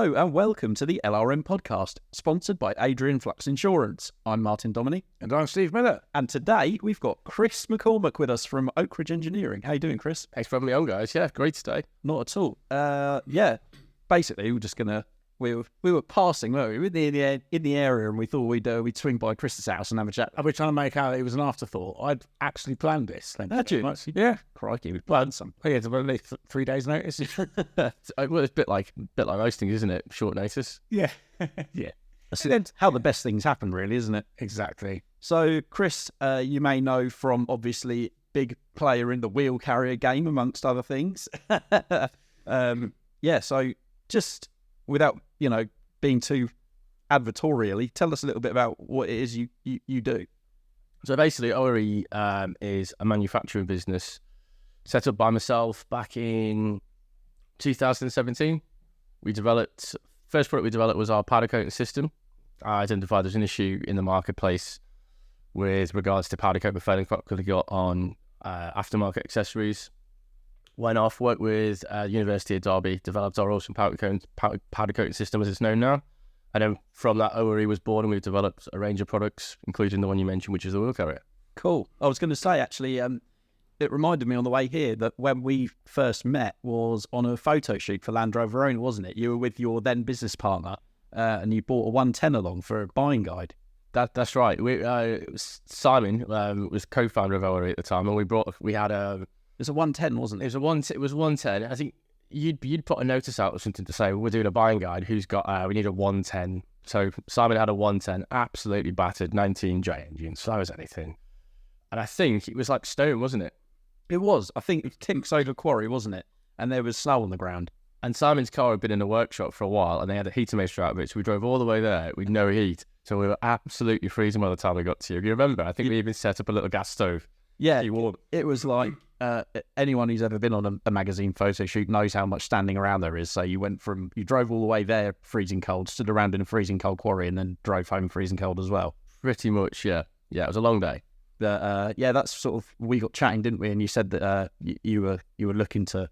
Hello and welcome to the LRM podcast, sponsored by Adrian Flux Insurance. I'm Martin Dominy. And I'm Steve Miller. And today we've got Chris McCormack with us from Oak Ridge Engineering. How you doing, Chris? Thanks for having me on, guys. Yeah, great to stay. Not at all. Basically we're just gonna we were passing, weren't we? We were in the area, and we thought we'd swing by Chris's house and have a chat. I've been trying to make out it was an afterthought. I'd actually planned this. Had you? Yeah. Crikey, we planned some. Oh, yeah, it's only 3 days' notice. Well, it's a bit like most things, isn't it? Short notice. Yeah. Yeah. That's how the best things happen, really, isn't it? Exactly. So, Chris, you may know from obviously big player in the wheel carrier game, amongst other things. So just without, being too advertorially, tell us a little bit about what it is you do. So basically, ORE is a manufacturing business set up by myself back in 2017. First product we developed was our powder coating system. I identified there's an issue in the marketplace with regards to powder coat failing on aftermarket accessories. Went off, worked with University of Derby, developed our awesome powder coating system as it's known now. And then from that, ORE was born, and we've developed a range of products, including the one you mentioned, which is the wheel carrier. Cool. I was going to say, actually, it reminded me on the way here that when we first met was on a photo shoot for Land Rover Monthly, wasn't it? You were with your then business partner, and you bought a 110 along for a buying guide. That's right. Simon was co-founder of ORE at the time, and we had a... It was a 110, wasn't it? It was 110. I think you'd put a notice out or something to say, we're doing a buying guide. Who's got? We need a 110. So Simon had a 110, absolutely battered, 19J engine, slow as anything. And I think it was like stone, wasn't it? It was. I think it tips over quarry, wasn't it? And there was snow on the ground. And Simon's car had been in the workshop for a while, and they had a heater master out of it. So we drove all the way there with no heat. So we were absolutely freezing by the time we got to you. You remember? I think we even set up a little gas stove. Yeah, it was like anyone who's ever been on a magazine photo shoot knows how much standing around there is. So you drove all the way there freezing cold, stood around in a freezing cold quarry, and then drove home freezing cold as well. Pretty much, yeah. Yeah, it was a long day. That's sort of, we got chatting, didn't we? And you said that you were looking to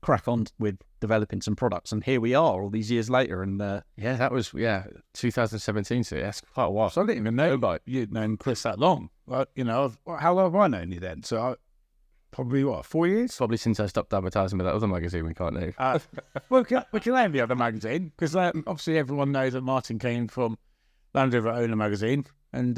crack on with developing some products, and here we are all these years later. And that was 2017. So that's quite a while. So I didn't even know about you'd known Chris that long. Well, how long have I known you then? So probably 4 years? Probably since I stopped advertising with that other magazine we can't name. We can name the other magazine, because obviously everyone knows that Martin came from Land Rover Owner magazine and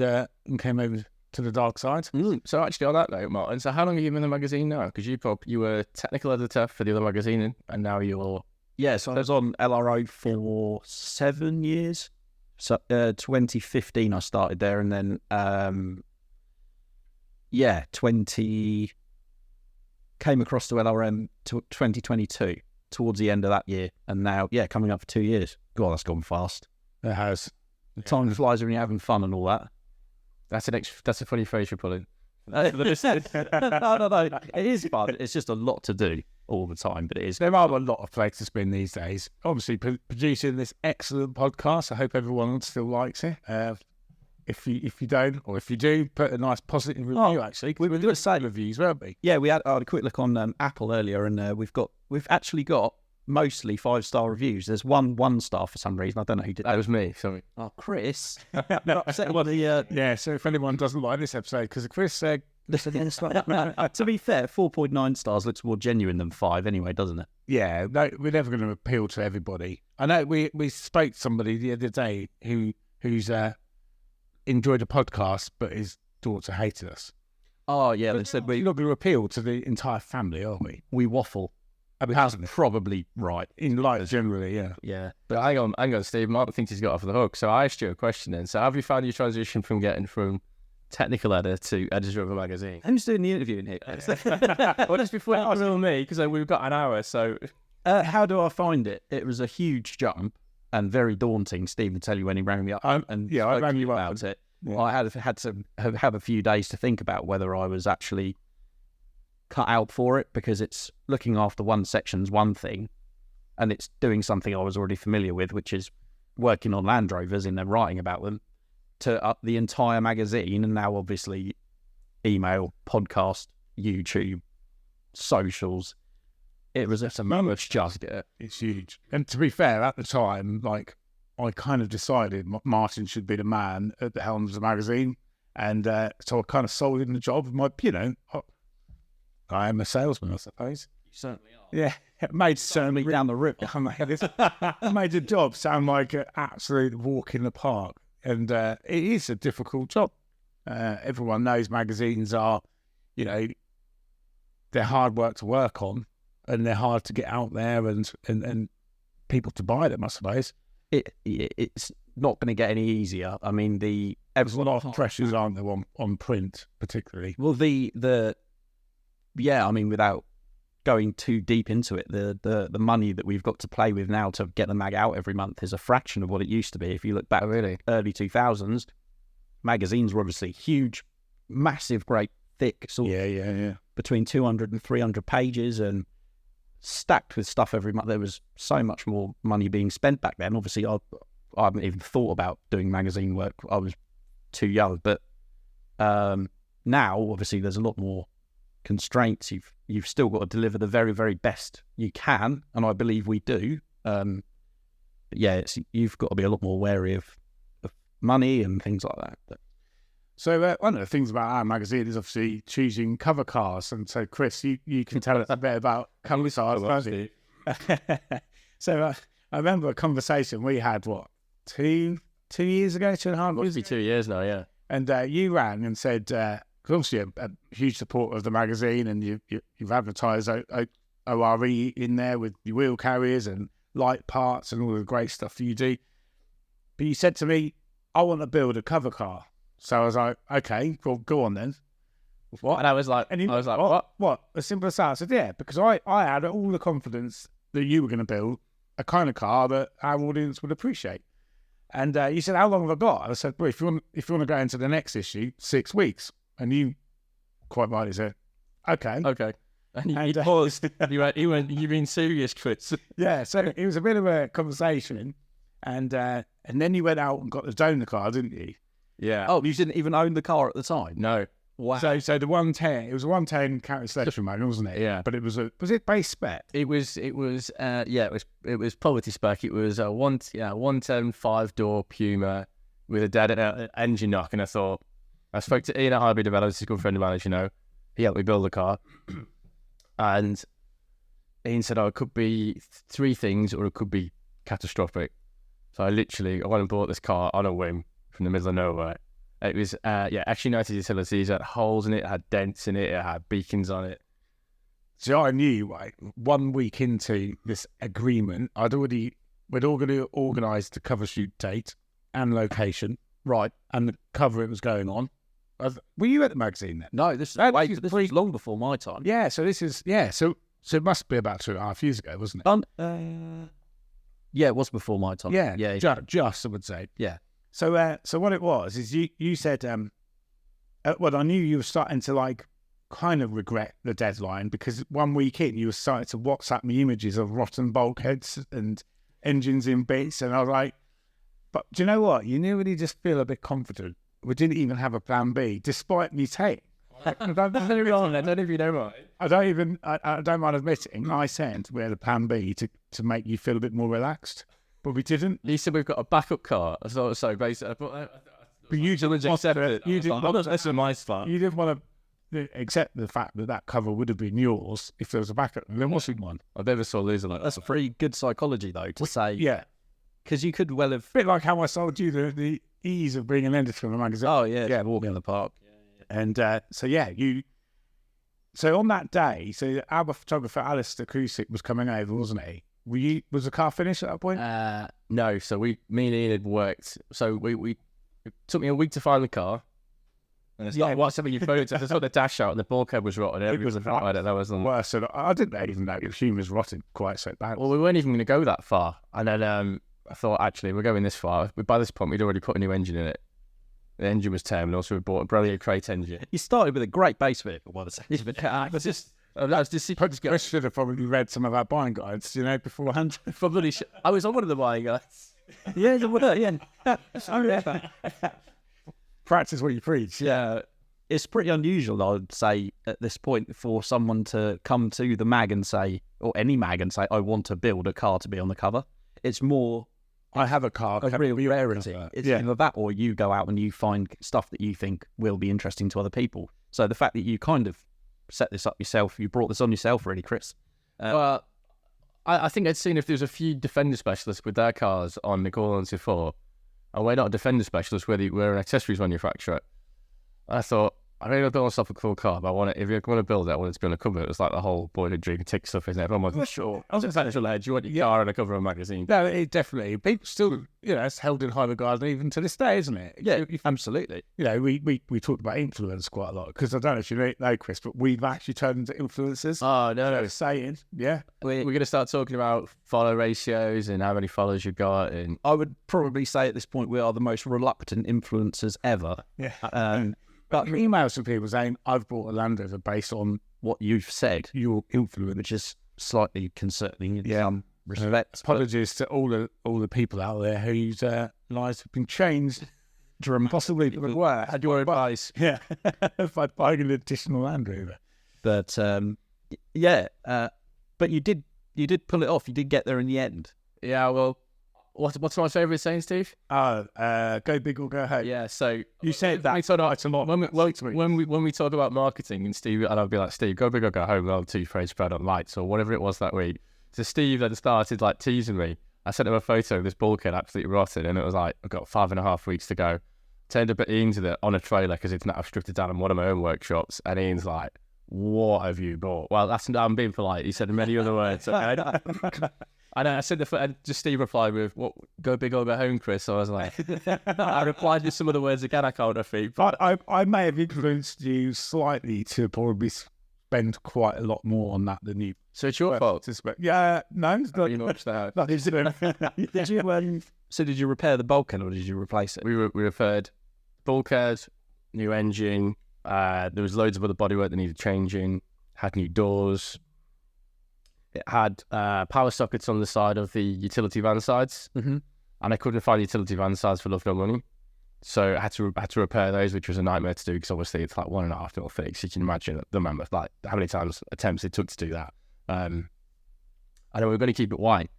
came over to the dark side. So actually, on that note, Martin, so how long have you been in the magazine now? Because you were technical editor for the other magazine, and now you're... Yeah, so I was on LRO for 7 years. So 2015 I started there, and then 20 came across to LRM to 2022 towards the end of that year, and now coming up for 2 years. God, that's gone fast. It has. The time flies when you're having fun and all that. That's a funny phrase you're pulling. No, it is fun. It's just a lot to do all the time, but it is. There are a lot of places to spin these days. Obviously, producing this excellent podcast. I hope everyone still likes it. If you don't, or if you do, put a nice positive review. Actually, we were doing same reviews, weren't we? Yeah, I had a quick look on Apple earlier, and we've actually got mostly 5-star reviews. There's one star for some reason. I don't know who did that. That was me. Sorry. Oh, Chris. So if anyone doesn't like this episode, because Chris said, to be fair, 4.9 stars looks more genuine than 5 anyway, doesn't it? Yeah, no, we're never going to appeal to everybody. I know we spoke to somebody the other day who's enjoyed the podcast, but his daughter hated us. Oh yeah, they said we're not going to appeal to the entire family, are we? We waffle. That's probably right. In life, generally, yeah. Yeah. But hang on, Steve. Martin thinks he's got off the hook. So I asked you a question then. So have you found your transition from getting from technical editor to editor of a magazine? Who's doing the interviewing here? Well, just before it was me, because we've got an hour, so... how do I find it? It was a huge jump and very daunting. Steve would tell you when he rang me up I rang you up about it. Yeah. I had to have a few days to think about whether I was actually cut out for it, because it's looking after one section's one thing, and it's doing something I was already familiar with, which is working on Land Rovers and then writing about them, to up the entire magazine, and now obviously email, podcast, YouTube, socials. It was a mammoth job. It's huge. And to be fair, at the time, like, I kind of decided Martin should be the man at the helm of the magazine. And so I kind of sold him the job. I am a salesman, I suppose. You certainly are. Yeah, it made Certainly down the rip. I made the job sound like an absolute walk in the park. And it is a difficult job. Everyone knows magazines are, they're hard work to work on, and they're hard to get out there and people to buy them, I suppose. It's not going to get any easier. I mean, There's a lot of pressures, aren't there, on print, particularly? Well, I mean, without going too deep into it, the money that we've got to play with now to get the mag out every month is a fraction of what it used to be. If you look back, early 2000s, magazines were obviously huge, massive, great, thick, sort of between 200 and 300 pages and stacked with stuff every month. There was so much more money being spent back then. Obviously, I haven't even thought about doing magazine work. I was too young, but now obviously there's a lot more constraints. You've still got to deliver the very, very best you can, and I believe we do. But yeah, you've got to be a lot more wary of money and things like that. But. So one of the things about our magazine is obviously choosing cover cars, and so Chris, you can tell us a bit about cover cars, can't you? So I remember a conversation we had 2 years ago, 2.5 years ago? 2 years now, yeah. And you rang and said, 'cause obviously a huge supporter of the magazine, and you've advertised ORE in there with your wheel carriers and light parts and all the great stuff that you do. But you said to me, I want to build a cover car. So I was like, okay, well, go on then. What? And I was like, what? What? As simple as that. I said, yeah, because I had all the confidence that you were going to build a kind of car that our audience would appreciate. And you said, how long have I got? I said, well, if you want to go into the next issue, 6 weeks. And you quite rightly said, okay. Okay. And you paused. You went, you mean serious, Chris? Yeah, so it was a bit of a conversation. And then you went out and got the donor car, didn't you? Yeah. Oh, you didn't even own the car at the time? No. Wow. So the 110, it was a 110 character selection mode, wasn't it? Yeah. But was it base spec? It was poverty spec. It was a 110 5-door Puma with a dead engine knock. And I spoke to Ian at Hybrid Developers, he's a good friend of mine, as you know. He helped me build the car. And Ian said, it could be 3 things or it could be catastrophic. So I went and bought this car on a whim from the middle of nowhere. It was, actually United Utilities. It had holes in it, had dents in it, it had beacons on it. So I knew, 1 week into this agreement, we'd already organised the cover shoot date and location, right, and the cover it was going on. Were you at the magazine then? No, this was long before my time. Yeah, so this is, so it must be about 2.5 years ago, wasn't it? Yeah, it was before my time. Yeah. Just I would say. Yeah. So what it was is you said, I knew you were starting to kind of regret the deadline, because 1 week in you were starting to WhatsApp me images of rotten bulkheads and engines in bits, and I was like, but do you know what? You really just feel a bit confident. We didn't even have a plan B, despite me saying. I don't know if you know why. I don't mind admitting, I said we had a plan B to make you feel a bit more relaxed. But we didn't. You said we've got a backup car. I thought so. Basically, but you didn't accept it. You didn't want to accept the fact that cover would have been yours if there was a backup. And there wasn't one. I never saw Lisa like that. That's pretty good psychology, though, to say. Yeah, because you could well have. A bit like how I sold you the ease of being an editor in a magazine. Oh yeah, walking in the park. Yeah. And so on that day, so our photographer Alistair Cusick was coming over, wasn't he? Was the car finished at that point? No. So me and Ian had worked. So it took me a week to find the car. And it's like, what's something you photos? I saw the dash out and the bulkhead was rotten. It was worse. So I didn't even know the machine was rotted quite so bad. Well, we weren't even going to go that far. And then I thought, actually, we're going this far. By this point, we'd already put a new engine in it. The engine was terminal, so we bought a Brilliant Crate engine. You started with a great base vehicle, by the sounds of it. Chris should have probably read some of our buying guides, beforehand. Probably should. I was on one of the buying guides. Yeah. Practice what you preach. Yeah. it's pretty unusual, I would say, at this point for someone to come to the mag and say, or any mag and say, I want to build a car to be on the cover. It's more, I have a car. a real rarity. It's either that or you go out and you find stuff that you think will be interesting to other people. So the fact that you kind of set this up yourself, you brought this on yourself, really, Chris. Well, I think I'd seen if there's a few Defender specialists with their cars on McCormack's before, and we're not a Defender specialist, we're an accessories manufacturer. I thought, I really want to build myself a cool car, but I want it, if you're going to build it, I want it to be on a cover. It was like the whole boyhood dream tick stuff, isn't it? Everyone was sure. I was just actual edge. You want your car on a cover of a magazine. No, it definitely. People still, it's held in high regard even to this day, isn't it? Yeah, absolutely. We talked about influence quite a lot because I don't know if you know, Chris, but we've actually turned into influencers. Oh, no. Saying, yeah. We're going to start talking about follow ratios and how many followers you've got. And I would probably say at this point we are the most reluctant influencers ever. Yeah. But emails from people saying, I've bought a Land Rover based on what you've said, your influence, which is slightly concerning in some respects. Apologies to all the people out there whose lives have been changed possibly for the worse. had your advice. Yeah, by buying an additional Land Rover. But but you did pull it off. You did get there in the end. Yeah, well, what's my favourite saying, Steve? Go big or go home. Yeah, so you said that. It's a lot. When we talk about marketing, and Steve, and I'll be like, Steve, go big or go home. Well, two phrase spread on lights or whatever it was that week. So Steve then started like teasing me. I sent him a photo of this bulkhead absolutely rotted, and it was like, I've got 5.5 weeks to go. Turned up at Ian's with it on a trailer because it's now stripped it down in one of my own workshops, and Ian's like, what have you bought? Well, I'm being polite. He said many other words. Okay? I said and just Steve replied with, "What? Go big or go home, Chris." So I was like, I replied with some of the words again. I can't repeat. But I may have influenced you slightly to probably spend quite a lot more on that than you. So it's your fault. Yeah, no, it's not. You much that. Did you? So did you repair the bulkhead or did you replace it? We repaired bulkhead, new engine. There was loads of other bodywork that needed changing. Had new doors. It had power sockets on the side of the utility van sides, and I couldn't find utility van sides for love nor money, so I had to repair those, which was a nightmare to do because obviously it's like 1.5 mil thick. So you can imagine the mammoth, like how many attempts it took to do that. And we were going to keep it white,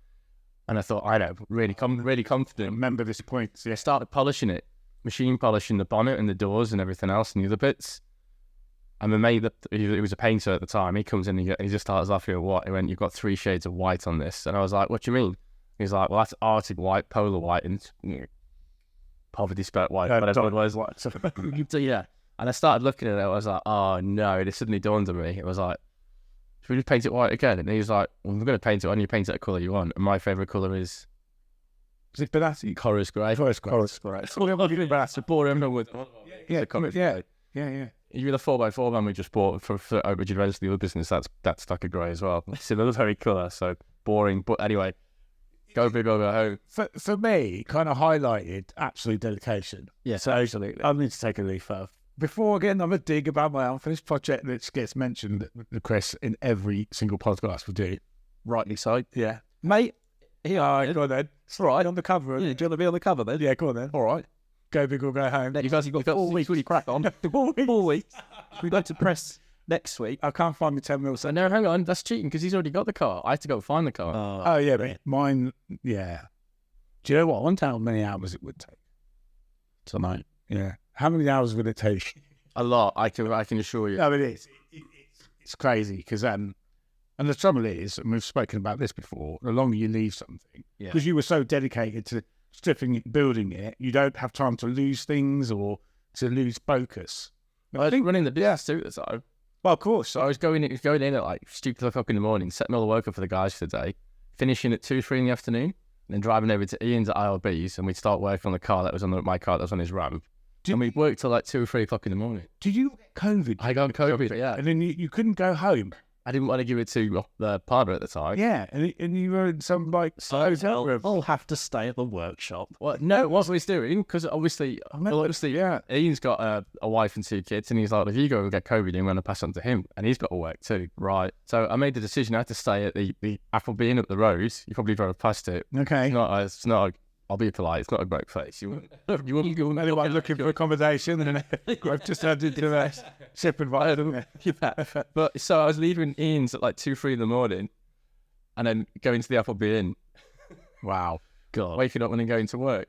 and I thought, I know, really confident. Remember this point? So I started polishing it, machine polishing the bonnet and the doors and everything else and the other bits. And the mate, he was a painter at the time, he comes in and he just starts laughing at what? He went, "You've got 3 shades of white on this." And I was like, "What do you mean?" He's like, "Well, that's Arctic white, polar white, and poverty spirit white." Whatever it was. So, yeah. And I started looking at it, I was like, oh no, it suddenly dawned on me. It was like, should we just paint it white again? And he was like, well, we're going to paint it on, you paint it a colour you want. And my favourite colour is it Benassi? Corris grey. Corris grey. So bore everyone with Yeah. Even the 4x4 van we just bought for Oakridge Adventures, the other business, that's stuck a grey as well. It's another very colour, so boring. But anyway, go big or go home. For me, kind of highlighted absolute dedication. Yes, absolutely. I need to take a leaf off. Before again, I'm a dig about my unfinished project that gets mentioned, Chris, in every single podcast we do. Rightly so. Yeah. Mate, go on then. It's all right, on the cover. Yeah, do you want to be on the cover then? Yeah, go on then. All right. Go big or go home. You've got 4 weeks to crack on. 4 weeks. We go to press next week. I can't find my 10 mil. So no, hang on, that's cheating because he's already got the car. I had to go find the car. Oh yeah, but mine. Yeah. Do you know what? I wonder how many hours it would take tonight. Yeah. How many hours would it take? A lot. I can assure you. No, it is. It's crazy because and the trouble is, and we've spoken about this before. The longer you leave something, because you were so dedicated to stripping it, building it, you don't have time to lose things or to lose focus. I was running the business too at the time. Well, of course. So I was going in at like stupid o'clock in the morning, setting all the work up for the guys for the day, finishing at 2, 3 in the afternoon, and then driving over to Ian's at ILB's, and we'd start working on the car that was on my car that was on his ramp. And we'd work till like 2 or 3 o'clock in the morning. Did you get COVID? I got COVID, yeah. And then you couldn't go home. I didn't want to give it to the partner at the time. Yeah, and you were in some hotel room. I'll have to stay at the workshop. Well, no, what I was doing, because obviously, Ian's got a wife and 2 kids, and he's like, if you go and get COVID, I'm going to pass on to him, and he's got to work too. Right. So I made the decision I had to stay at the Applebee Inn up the road. You probably drove past it. Okay. It's not I'll be polite. It's not a great place. You wouldn't Anyone looking for accommodation, and I've just had into a ship environment. Yeah. But so I was leaving Ian's at like 2-3 in the morning, and then going to the Appleby Inn. Wow. God. Waking up and then going to work.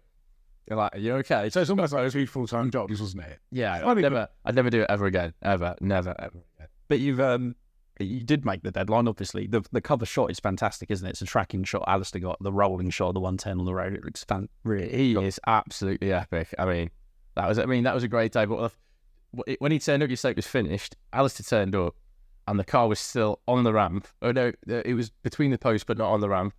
They're like, "Are you okay?" So it's almost like those full-time jobs, wasn't it? Yeah. I'd never do it ever again. Ever. Never, ever again. But you did make the deadline, obviously. The cover shot is fantastic, isn't it? It's a tracking shot. Alistair got the rolling shot of the 110 on the road. It looks really. He is absolutely epic. I mean, that was a great day. But when he turned up, your state was finished. Alistair turned up, and the car was still on the ramp. Oh no, it was between the posts, but not on the ramp.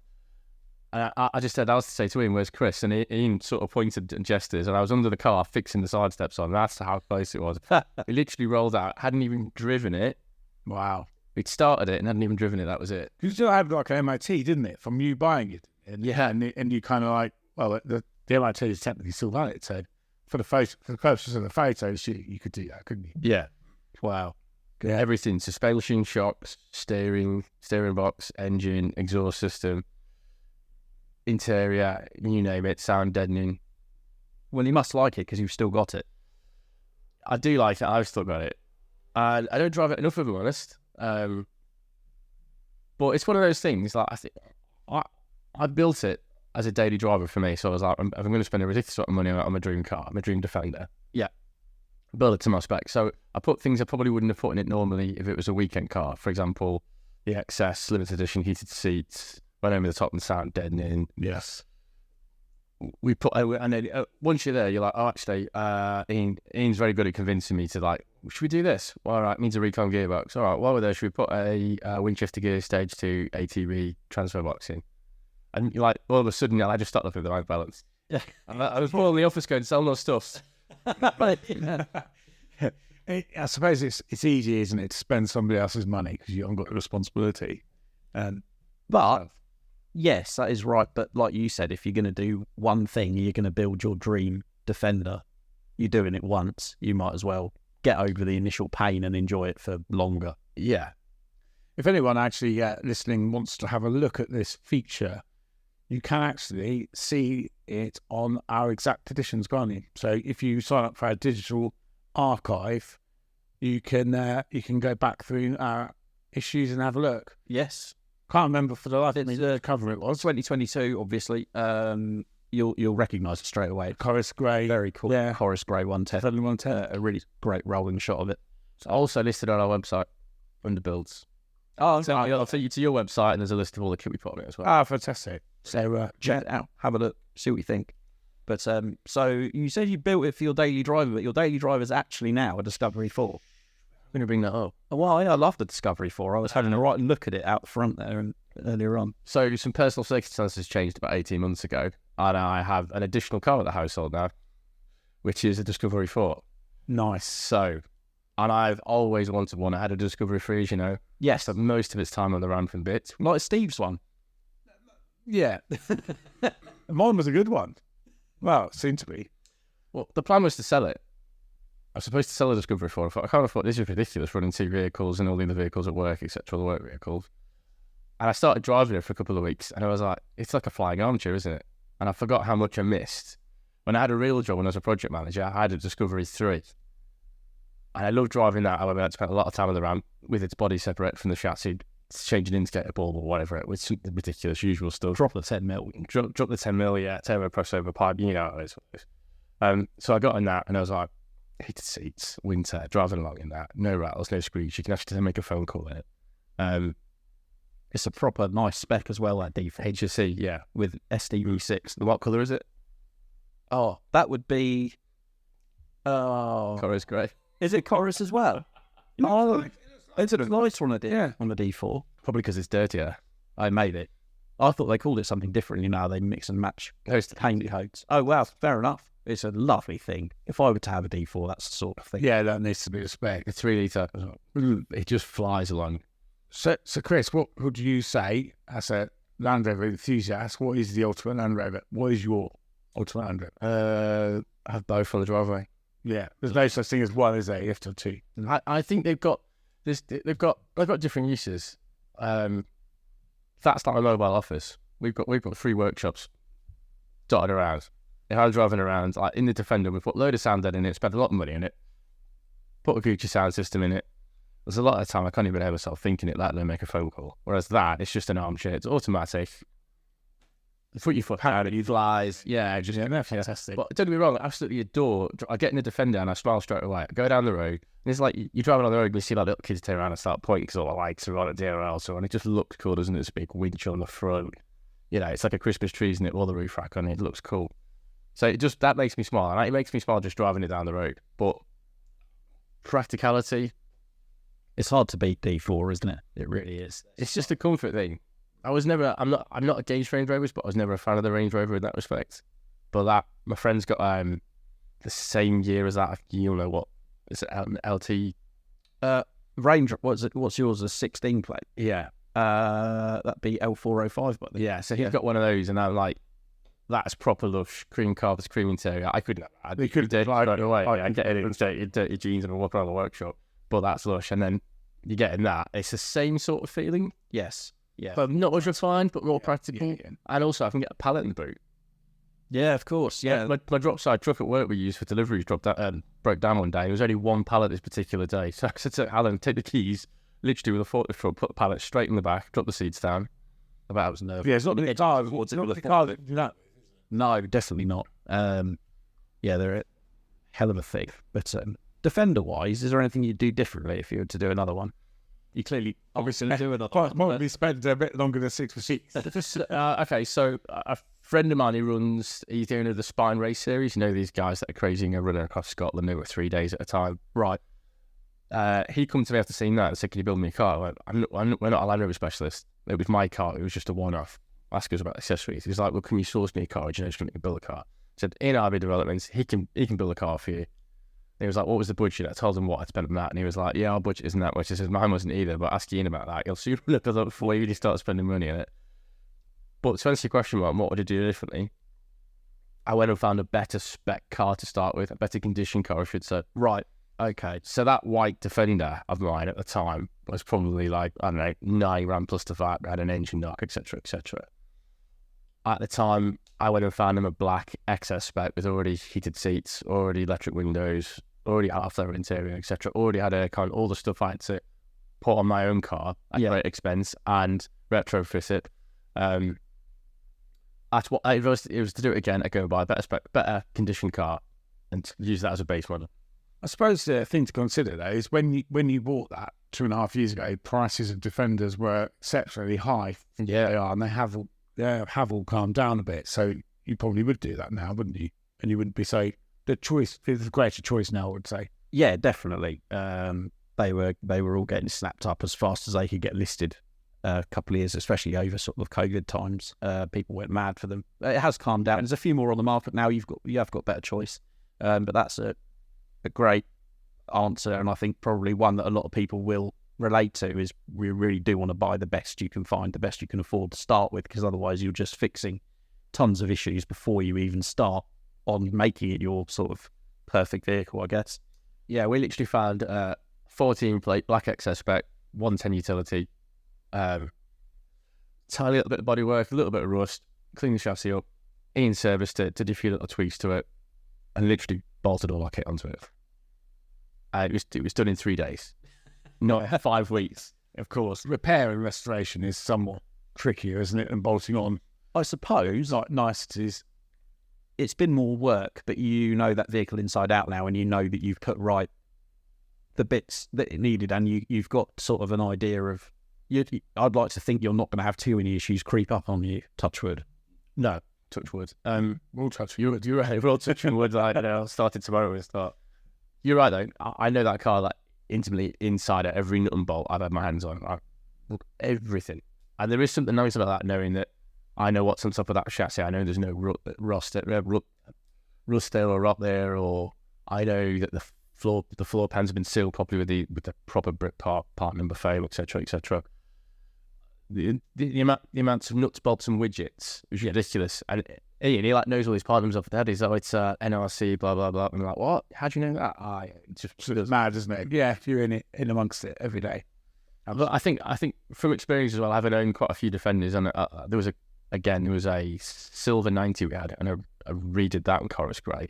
And I just said, Alistair, say to him, "Where's Chris?" And Ian sort of pointed and gestures, and I was under the car fixing the side steps on. That's how close it was. He literally rolled out, hadn't even driven it. Wow. He'd started it and hadn't even driven it. That was it. You still had like an MOT, didn't it, from you buying it? And, Yeah. And you kind of like, well, the MOT is technically still valid. So for the purposes of the photos, you could do that, couldn't you? Yeah. Wow. Yeah. Everything: suspension, shocks, steering box, engine, exhaust system, interior, you name it, sound deadening. Well, you must like it because you've still got it. I do like it. I've still got it. And I don't drive it enough, if I'm honest. But it's one of those things. Like I built it as a daily driver for me. So I was like, I'm going to spend a ridiculous amount of money on my dream car, my dream Defender. Yeah. Build it to my spec. So I put things I probably wouldn't have put in it normally if it was a weekend car. For example, the XS, limited edition, heated seats, went over the top and sound deadening. Yes. We put, and then once you're there, you're like, oh, actually, Ian's very good at convincing me to like, should we do this? Well, all right, means a recon gearbox. All right, while we're there, should we put a Winchester gear stage 2 ATV transfer box in? And you're like, all of a sudden, I just started with the right balance. Yeah. And I was more in the office going, sell no stuff. I suppose it's easy, isn't it, to spend somebody else's money because you haven't got the responsibility. But yes, that is right. But like you said, if you're going to do one thing, you're going to build your dream Defender. You're doing it once. You might as well get over the initial pain and enjoy it for longer. Yeah. If anyone actually listening wants to have a look at this feature, you can actually see it on our exact editions, can't you? So if you sign up for our digital archive, you can go back through our issues and have a look. Yes. Can't remember for the life of me the cover it was. 2022, obviously. You'll recognise it straight away. Corris grey. Very cool. Yeah. Corris grey 110. A really great rolling shot of it. It's also listed on our website under builds. Oh, So I'll take you to your website and there's a list of all the kit we put on it as well. Ah, fantastic. So check it out. Have a look. See what you think. But so you said you built it for your daily driver, but your daily driver is actually now a Discovery 4. I'm going to bring that up. Oh, well, yeah, I love the Discovery 4. I was having a right look at it out front there earlier on. So some personal circumstances changed about 18 months ago, and I have an additional car at the household now, which is a Discovery 4. Nice. So, and I've always wanted one. I had a Discovery 3, as you know. Yes. Spent most of its time on the ramp and bits. Like Steve's one. Yeah. Mine was a good one. Well, it seemed to be. Well, the plan was to sell it. I was supposed to sell a Discovery 4. I thought, I can't afford this. Is ridiculous running 2 vehicles and all the other vehicles at work, etc., the work vehicles. And I started driving it for a couple of weeks, and I was like, it's like a flying armchair, isn't it? And I forgot how much I missed. When I had a real job when I was a project manager, I had a Discovery 3. And I loved driving that. However, I spent a lot of time on the ramp with its body separate from the chassis, changing indicator bulb or whatever, with some ridiculous usual stuff. Drop the 10 mil. Drop the 10 mil, yeah, turbo crossover pipe, you know how it is. So I got in that, and I was like, heated seats, winter, driving along in that, no rattles, no screech. You can actually make a phone call in it. It's a proper nice spec as well, that D4. HSC, yeah. With SDV6. What colour is it? Oh, that would be... Oh. Corris grey. Is it Corris as well? Oh, it's a nice one on the D4. Probably because it's dirtier. I made it. I thought they called it something differently now. They mix and match Those paint coats. Oh, wow, fair enough. It's a lovely thing. If I were to have a D4, that's the sort of thing. Yeah, that needs to be the spec. The 3 litre. It just flies along. So Chris, what would you say as a Land Rover enthusiast? What is the ultimate Land Rover? What is your ultimate Land Rover? I have both on the driveway. Yeah, there's no such thing as one, is there? You have to have two. I think they've got different uses. That's like a mobile office. We've got 3 workshops dotted around. If I'm driving around, like in the Defender, we put a load of sound in it, spent a lot of money in it, put a Gucci sound system in it. There's a lot of time I can't even hear myself thinking it, let alone make a phone call. Whereas that, it's just an armchair. It's automatic. Put your foot out, it flies. Yeah, just fantastic. But don't get me wrong, I absolutely adore. I get in the Defender and I smile straight away. I go down the road, and it's like you're driving on the road and you see like little kids turn around and start pointing because all the lights are on at DRL, so and it just looks cool, doesn't it? It's a big winch on the front. You know, it's like a Christmas tree, isn't it? All the roof rack on it. It looks cool. So that makes me smile, and it makes me smile just driving it down the road. But practicality, It's hard to beat D4, isn't it? It really is. it's just a comfort thing. I'm not against Range Rovers, but I was never a fan of the Range Rover in that respect. But that my friend's got the same year as that. You know what? Is it LT? Range, what's yours? A 16 plate? Yeah, That'd be L405, but yeah. So he's got one of those, and I'm like, that's proper lush, cream carpets, cream interior. I couldn't have that. They could do it like straight away. oh, I get it in dirty jeans and walk around the workshop, but that's lush. And then you get in that. It's the same sort of feeling. yes. Yeah. But not as refined, but more practical. Yeah. And also, I can get a pallet in the boot. Yeah, of course. Yeah. My drop side truck at work we used for deliveries broke down one day. There was only one pallet this particular day. So I said to Alan, take the keys, literally with a forklift truck, put the pallet straight in the back, drop the seats down. That was nervous. Yeah, it's not the car. It's not the car that do that. No, definitely not. Yeah, they're a hell of a thing. But Defender-wise, is there anything you'd do differently if you were to do another one? You clearly Obviously, do another quite probably spend a bit longer than 6 for 6. Okay, so a friend of mine he's doing the Spine Race series. You know these guys that are crazy and are running across Scotland over 3 days at a time. Right. He come to me after seeing that and said, "Can you build me a car?" I went, we're not a Land Rover specialist. It was my car. It was just a one-off. Ask us about accessories. He's like, "Well, can you source me a car? Do you know someone who can build a car?" I said, "In RB Developments, he can build a car for you." And he was like, "What was the budget?" I told him what I'd spent on that, and he was like, "Yeah, our budget isn't that much." I said, "Mine wasn't either, but ask Ian about that. He'll soon look it up for you when you start spending money on it." But to answer your question, Mark, what would I do differently? I went and found a better spec car to start with, a better condition car, I should say. Right. Okay. So that white Defender of mine at the time was probably like, I don't know, 9 grand plus the VAT, had an engine knock, etc., etc. At the time, I went and found him a black XS spec with already heated seats, already electric windows, already half-leather interior, etc. Already had a kind of all the stuff I had to put on my own car at great expense and retrofit it. That's what it was to do it again. I go buy a better condition car and use that as a base model. I suppose the thing to consider though is when you bought that 2.5 years ago, prices of Defenders were exceptionally high. Yeah, they are, and they have all calmed down a bit. So you probably would do that now, wouldn't you? And you wouldn't be so the choice. There's a greater choice now, I would say. Yeah, definitely. They were all getting snapped up as fast as they could get listed. A couple of years, especially over sort of COVID times, people went mad for them. It has calmed down. There's a few more on the market now. You have got better choice, but that's a great answer, and I think probably one that a lot of people will relate to is we really do want to buy the best you can find, the best you can afford to start with, because otherwise you're just fixing tons of issues before you even start on making it your sort of perfect vehicle, I guess. Yeah, we literally found 14 plate black XS spec, 110 utility. Tiny little bit of bodywork, a little bit of rust, clean the chassis up, in service to do a few little tweaks to it, and literally bolted all our kit onto it. It was done in 3 days, not 5 weeks. Of course, repair and restoration is somewhat trickier, isn't it, than bolting on? I suppose, Like niceties. it's been more work, but you know that vehicle inside out now, and you know that you've put right the bits that it needed, and you've got sort of an idea of. I'd like to think you're not going to have too many issues creep up on you. Touch wood. No, touch wood. We'll touch You're right. We're all touching wood. Like, started tomorrow. We'll start. You're right though. I know that car like intimately inside out. Every nut and bolt I've had my hands on. Everything. And there is something nice about that, knowing that I know what's on top of that chassis. I know there's no rust there or rot there, or I know that the floor pans have been sealed properly with the proper brick part number frame, etc., etc. The amounts of nuts, bolts, and widgets is ridiculous. And Ian, he like knows all these part numbers off the head. He's like, "Oh, it's NRC, blah blah blah." And I'm like, "What? How do you know that?" It's just It's mad, isn't it? Yeah, if you're in amongst it every day. But I think from experience as well, having owned quite a few Defenders, and there was a again, it was a silver 90 we had, and I redid that in Corris grey,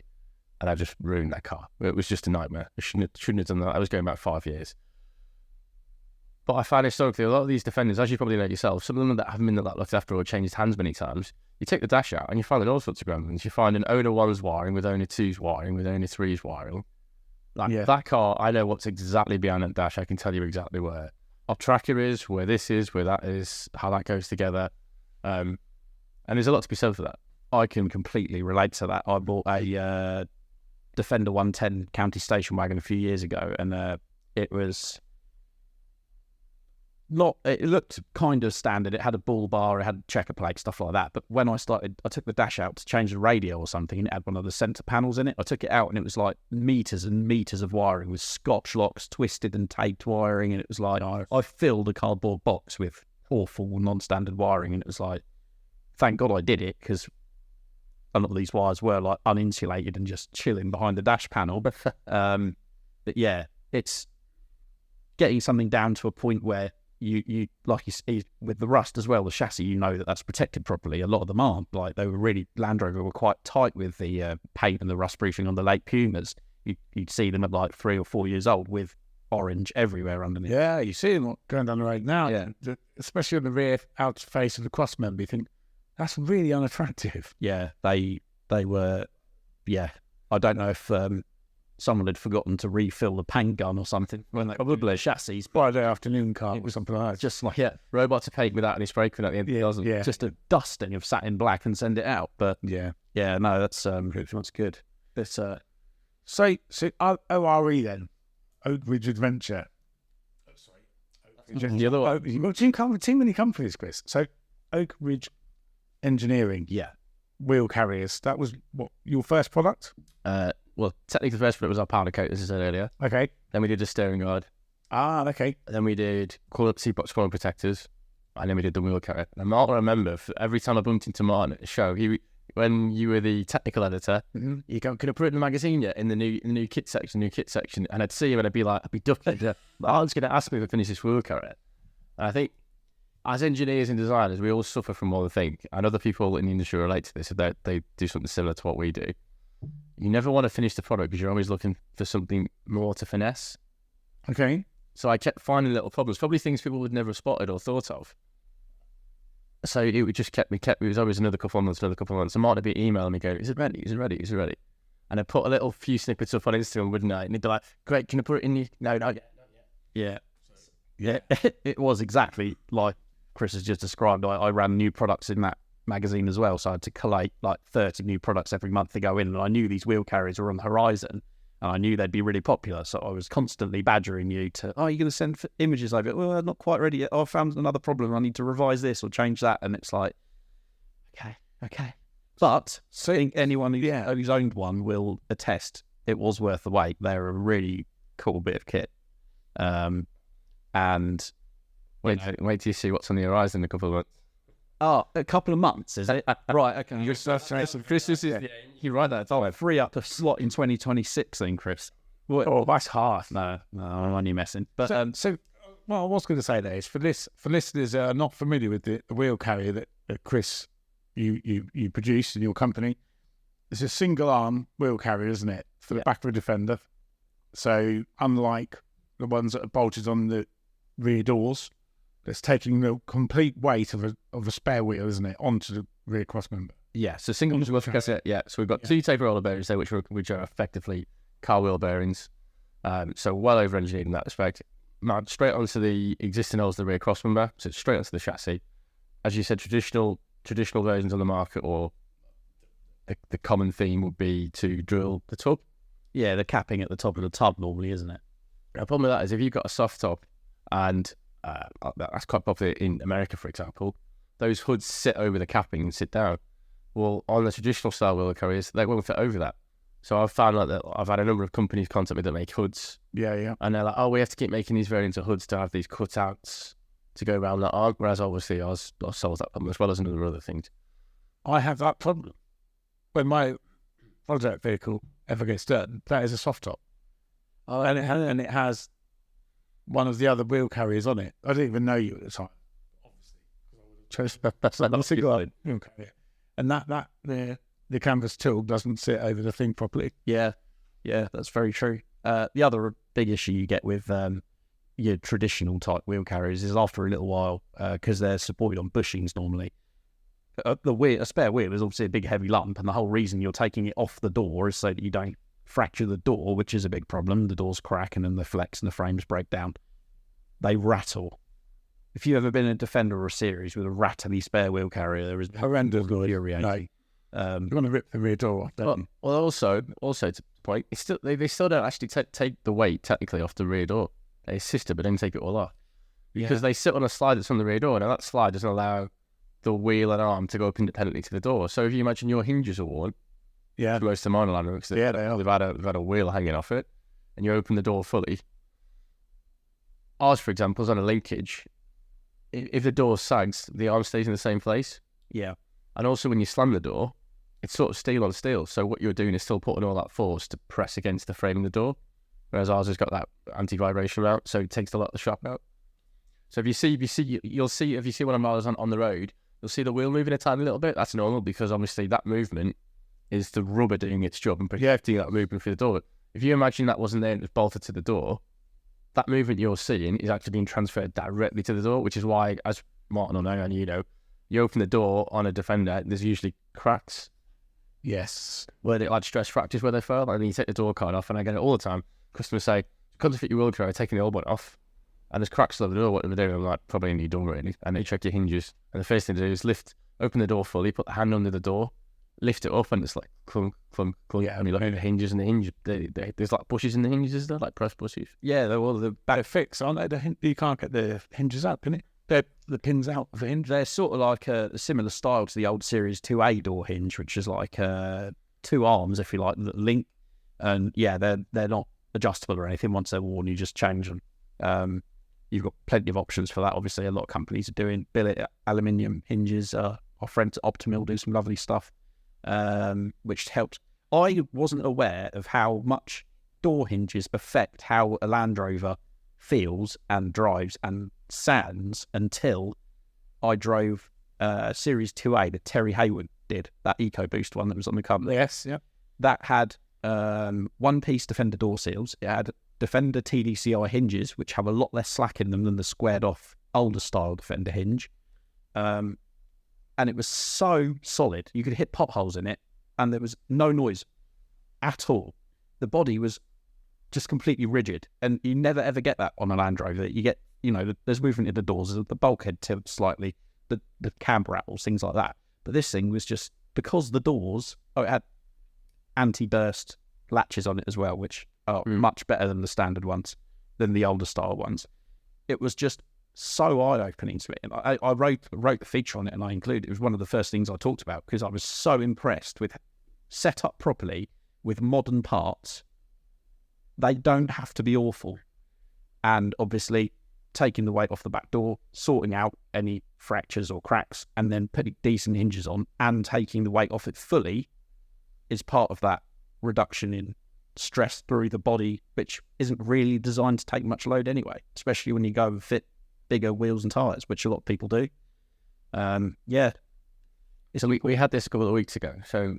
and I just ruined that car. It was just a nightmare. I shouldn't have done that. I was going back 5 years. But I find historically a lot of these Defenders, as you probably know yourself, some of them that haven't been that looked after or changed hands many times, you take the dash out and you find all sorts of gremlins. You find an owner 1's wiring with owner 2's wiring with owner 3's wiring. Like that car, I know what's exactly behind that dash. I can tell you exactly where our tracker is, where this is, where that is, how that goes together. And there's a lot to be said for that. I can completely relate to that. I bought a Defender 110 county station wagon a few years ago, and it was not. It looked kind of standard. It had a bull bar, it had checker plate, stuff like that. But when I took the dash out to change the radio or something, and it had one of the centre panels in it. I took it out, and it was like meters and meters of wiring with Scotch locks, twisted and taped wiring, and it was like I filled a cardboard box with awful non-standard wiring, and it was like, thank God I did it, because a lot of these wires were like uninsulated and just chilling behind the dash panel. But yeah, it's getting something down to a point where you like you see with the rust as well, the chassis, you know that's protected properly. A lot of them aren't. Like they were really, Land Rover were quite tight with the paint and the rust proofing on the late Pumas. You'd see them at like 3 or 4 years old with orange everywhere underneath. Yeah, you see them going down the road now. Yeah. Especially on the rear out face of the cross member, you think, that's really unattractive. Yeah, they were, yeah. I don't know if someone had forgotten to refill the paint gun or something when they probably chassis. Friday afternoon car or something like that. Just like, robot to paint without any spray can at the end. Yeah. just a dusting of satin black and send it out. But yeah, no, that's good. It's So ORE then, Oak Ridge Adventure. The other one. You can't with too many companies, Chris. So Oak Ridge Engineering, wheel carriers. That was what your first product? Well, technically the first product was our powder coat, as I said earlier. Okay. Then we did a steering guard. Okay. Then we did seat box column protectors, and then we did the wheel carrier. And Martin, I remember every time I bumped into Martin at the show, when you were the technical editor, you go, "Can I put it in the magazine yet?" In the new kit section, and I'd see him and I'd be ducking. Martin's going to ask me if I finish this wheel carrier. And I think as engineers and designers, we all suffer from one thing, and other people in the industry relate to this. So they do something similar to what we do. You never want to finish the product because you're always looking for something more to finesse. Okay. So I kept finding little problems, probably things people would never have spotted or thought of. So it just kept it was always another couple of months. And Martin would be emailing me going, "Is it ready? Is it ready? Is it ready?" And I put a few snippets up on Instagram, wouldn't I? And he'd be like, "Great, can I put it in? No, not yet. Yeah. It was exactly like Chris has just described. I ran new products in that magazine as well, so I had to collate like 30 new products every month to go in, and I knew these wheel carriers were on the horizon, and I knew they'd be really popular, so I was constantly badgering you to, you're going to send images over it? Well, I'm not quite ready yet. I found another problem, I need to revise this or change that. And it's like, okay. But I think anyone who's owned one will attest it was worth the wait. They're a really cool bit of kit. And wait till you see what's on the horizon in a couple of months. Oh, a couple of months, is it? Right, okay. Christmas is, you write that. Oh, free up a slot in 2026 then, Chris. Oh, that's hard. No, I'm only messing. But what I was going to say there is for listeners that are not familiar with the wheel carrier that Chris, you produce in your company, it's a single arm wheel carrier, isn't it, for the back of a Defender? So unlike the ones that are bolted on the rear doors, that's taking the complete weight of a spare wheel, isn't it, onto the rear cross member? Yeah, so single wheel cassette. Yeah, so we've got two taper roller bearings there, which are effectively car wheel bearings. So well over engineered in that respect. Mounted straight onto the existing holes of the rear cross member, so it's straight onto the chassis. As you said, traditional versions on the market, or the common theme would be to drill the tub. Yeah, the capping at the top of the tub normally, isn't it? The problem with that is if you've got a soft top, and that's quite popular in America, for example, those hoods sit over the capping and sit down. Well, on the traditional style wheel carriers, they won't fit over that. So I've found that I've had a number of companies contact me that make hoods. Yeah. And they're like, we have to keep making these variants of hoods to have these cutouts to go around that arm. Whereas obviously I solved that problem as well as another other things. I have that problem. When my project vehicle ever gets done, that is a soft top. And it has one of the other wheel carriers on it. I didn't even know you at the time. Okay. And that the canvas tool doesn't sit over the thing properly. Yeah, that's very true. The other big issue you get with your traditional type wheel carriers is after a little while, because they're supported on bushings normally. A spare wheel is obviously a big heavy lump, and the whole reason you're taking it off the door is so that you don't fracture the door, which is a big problem. The doors crack and then they flex and the frames break down. They rattle. If you've ever been a Defender or a Series with a rattly spare wheel carrier, there is horrendous. Infuriating. No. You want to rip the rear door off, don't you? Well, also to the point, they still don't actually take the weight technically off the rear door. They assist it, but don't take it all off because they sit on a slide that's on the rear door. Now that slide doesn't allow the wheel and arm to go up independently to the door. So if you imagine your hinges are worn, most of mine are Land Rover, because they've had a wheel hanging off it, and you open the door fully. Ours, for example, is on a linkage. If the door sags, the arm stays in the same place. Yeah. And also when you slam the door, it's sort of steel on steel. So what you're doing is still putting all that force to press against the frame of the door. Whereas ours has got that anti-vibration route, so it takes a lot of the shock out. So if you see one of ours on the road, you'll see the wheel moving a tiny little bit. That's normal because obviously that movement is the rubber doing its job and protecting that movement for the door. If you imagine that wasn't there and it was bolted to the door, that movement you're seeing is actually being transferred directly to the door, which is why, as Martin will know, and you open the door on a Defender, there's usually cracks. Yes. Where they like stress fractures where they fail, and then you take the door card off, and I get it all the time. Customers say, "Come to fit your wheel carrier, taking the old one off." And there's cracks over the door, what do they do? I'm like, probably in your door really. And they check your hinges. And the first thing to do is open the door fully, put the hand under the door, lift it up, and it's like clunk, clunk, clunk. Yeah, and you look at the hinges, and the hinge, there's like bushes in the hinges, is there? Like press bushes? Yeah, they're back fixed, aren't they? You can't get the hinges out, can it? The pins out of the hinge. They're sort of like a similar style to the old Series 2A door hinge, which is like two arms, if you like, that link. And yeah, they're not adjustable or anything. Once they're worn, you just change them. You've got plenty of options for that. Obviously, a lot of companies are doing billet aluminium hinges. Our friends at Optimil do some lovely stuff, which helps. I wasn't aware of how much door hinges affect how a Land Rover feels and drives and sounds until I drove Series 2A that Terry Hayward did, that EcoBoost one that was on the cover. Yes, yeah. That had one-piece Defender door seals. It had Defender TDCI hinges, which have a lot less slack in them than the squared-off older-style Defender hinge. And it was so solid. You could hit potholes in it, and there was no noise at all. The body was just completely rigid, and you never, ever get that on a Land Rover. You get, there's movement in the doors, the bulkhead tilts slightly, the cab rattles, things like that. But this thing was just, because the doors, it had anti-burst latches on it as well, which are much better than the standard ones, than the older style ones. It was just so eye-opening to me. And I wrote the feature on it, and I included it. It was one of the first things I talked about because I was so impressed with set up properly with modern parts. They don't have to be awful. And obviously, taking the weight off the back door, sorting out any fractures or cracks, and then putting decent hinges on and taking the weight off it fully is part of that reduction in stress through the body, which isn't really designed to take much load anyway, especially when you go and fit bigger wheels and tyres, which a lot of people do. So we had this a couple of weeks ago. So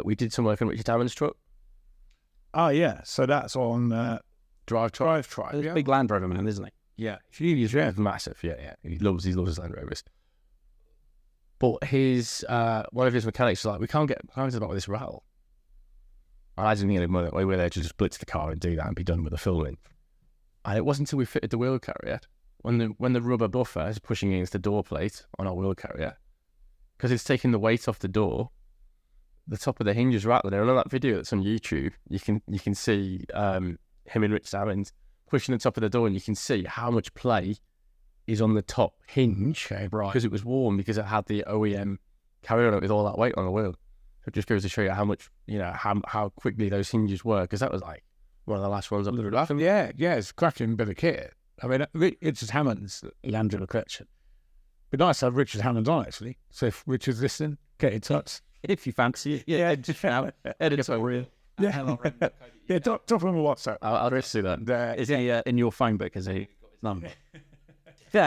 we did some work on Richard Hammond's truck. Oh, yeah. So that's on Drive Tribe. He's a big Land Rover man, isn't he? Yeah. He's massive. Yeah. He loves his Land Rovers. But his one of his mechanics was like, we can't get about with this rattle. And I didn't think we were there to just blitz the car and do that and be done with the filming. And it wasn't until we fitted the wheel carrier, when the rubber buffer is pushing against the door plate on our wheel carrier, because it's taking the weight off the door, the top of the hinge is rattling. And on that video that's on YouTube, you can see him and Richard Hammond pushing the top of the door, and you can see how much play is on the top hinge, because it was warm, because it had the OEM carrier on it with all that weight on the wheel. So it just goes to show you how much, how quickly those hinges were, because that was like one of the last ones up the production. Yeah, it's cracking bit of kit. I mean, Richard Hammond's Land Rover collection. It'd be nice to have Richard Hammond on, actually. So if Richard's listening, get in touch. If you fancy it. Yeah, just editorial. Yeah, drop him a WhatsApp. I'll just do that. Is he in your phone book? Has he got his number? Do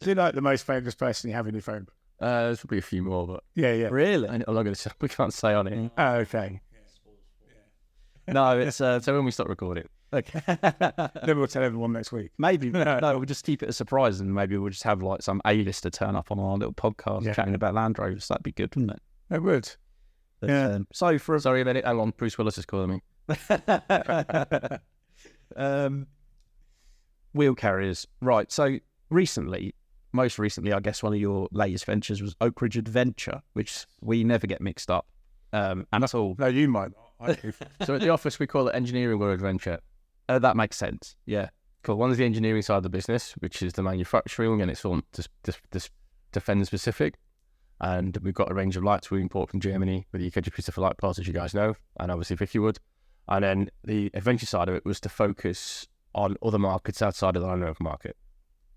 you like the most famous person you have in your phone? There's probably a few more, but Yeah. Really? I'm not going to say. We can't say on it. Oh, okay. No, it's So when we stop recording, okay. Then we'll tell everyone next week. Maybe no, we'll just keep it a surprise, and maybe we'll just have like some A-lister turn up on our little podcast chatting about Land Rovers. That'd be good, wouldn't it? It would. But, Yeah. So for sorry a minute, hang on. Bruce Willis is calling me. Wheel carriers, right? So most recently, I guess one of your latest ventures was Oak Ridge Adventure, which we never get mixed up at all. No, you might not. I do. So at the office, we call it engineering or adventure. That makes sense. Yeah. Cool. One is the engineering side of the business, which is the manufacturing, and it's all defender specific. And we've got a range of lights we import from Germany with the UK for light parts, as you guys know, and obviously Vicky would. And then the adventure side of it was to focus on other markets outside of the Land Rover market.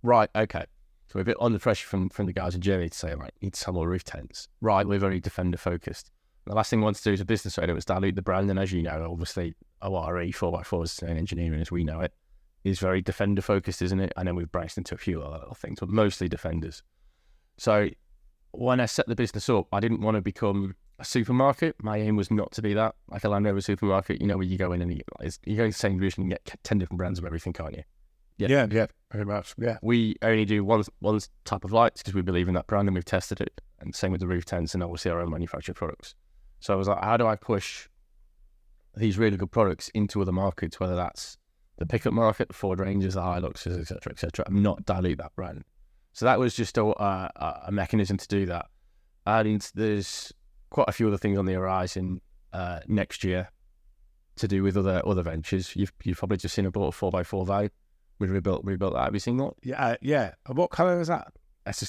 Right. Okay. So we're a bit under pressure from the guys in Germany to say, right, you need to sell more roof tents. Right. We're very defender focused. The last thing we wanted to do as a business owner was dilute the brand. And as you know, obviously, ORE, 4x4s and engineering as we know it, is very defender focused, isn't it? And then we've branched into a few other little things, but mostly defenders. So when I set the business up, I didn't want to become a supermarket. My aim was not to be that, like a Land Rover supermarket, where you go in and you go in the same division and get 10 different brands of everything, can't you? Yeah, very much. Yeah. We only do one type of lights because we believe in that brand and we've tested it. And same with the roof tents and obviously our own manufactured products. So I was like, how do I push these really good products into other markets, whether that's the pickup market, the Ford Rangers, the Hiluxes, etc., and not dilute that brand. So that was just a mechanism to do that. And there's quite a few other things on the horizon next year to do with other ventures. You've probably just seen I bought a 4x4 van. We rebuilt that. Have you seen that? Yeah. And what colour is that? It's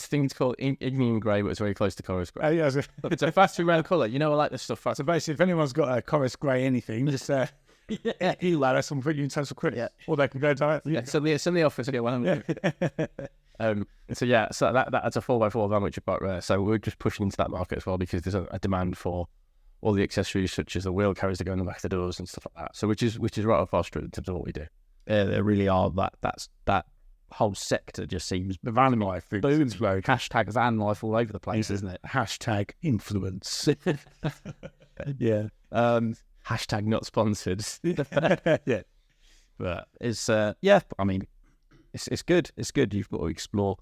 things called Ignium Grey, but it's very close to Corris Grey. Yeah. It's a factory round colour. You know, I like this stuff. So basically, if anyone's got a Corris Grey anything, just email us and put you in touch with Chris. Yeah. Or they can go directly. Yeah, so it's in the office. Yeah, so that's a 4x4 van, which are quite rare. So we're just pushing into that market as well because there's a demand for all the accessories such as the wheel carriers that go in the back of the doors and stuff like that. So which is right up our street in terms of what we do. Yeah, there really are. That whole sector just seems The van life. boom. Hashtag van life all over the place, isn't it? Hashtag influence. Yeah. Hashtag not sponsored. Yeah. But it's I mean, it's good. It's good. You've got to explore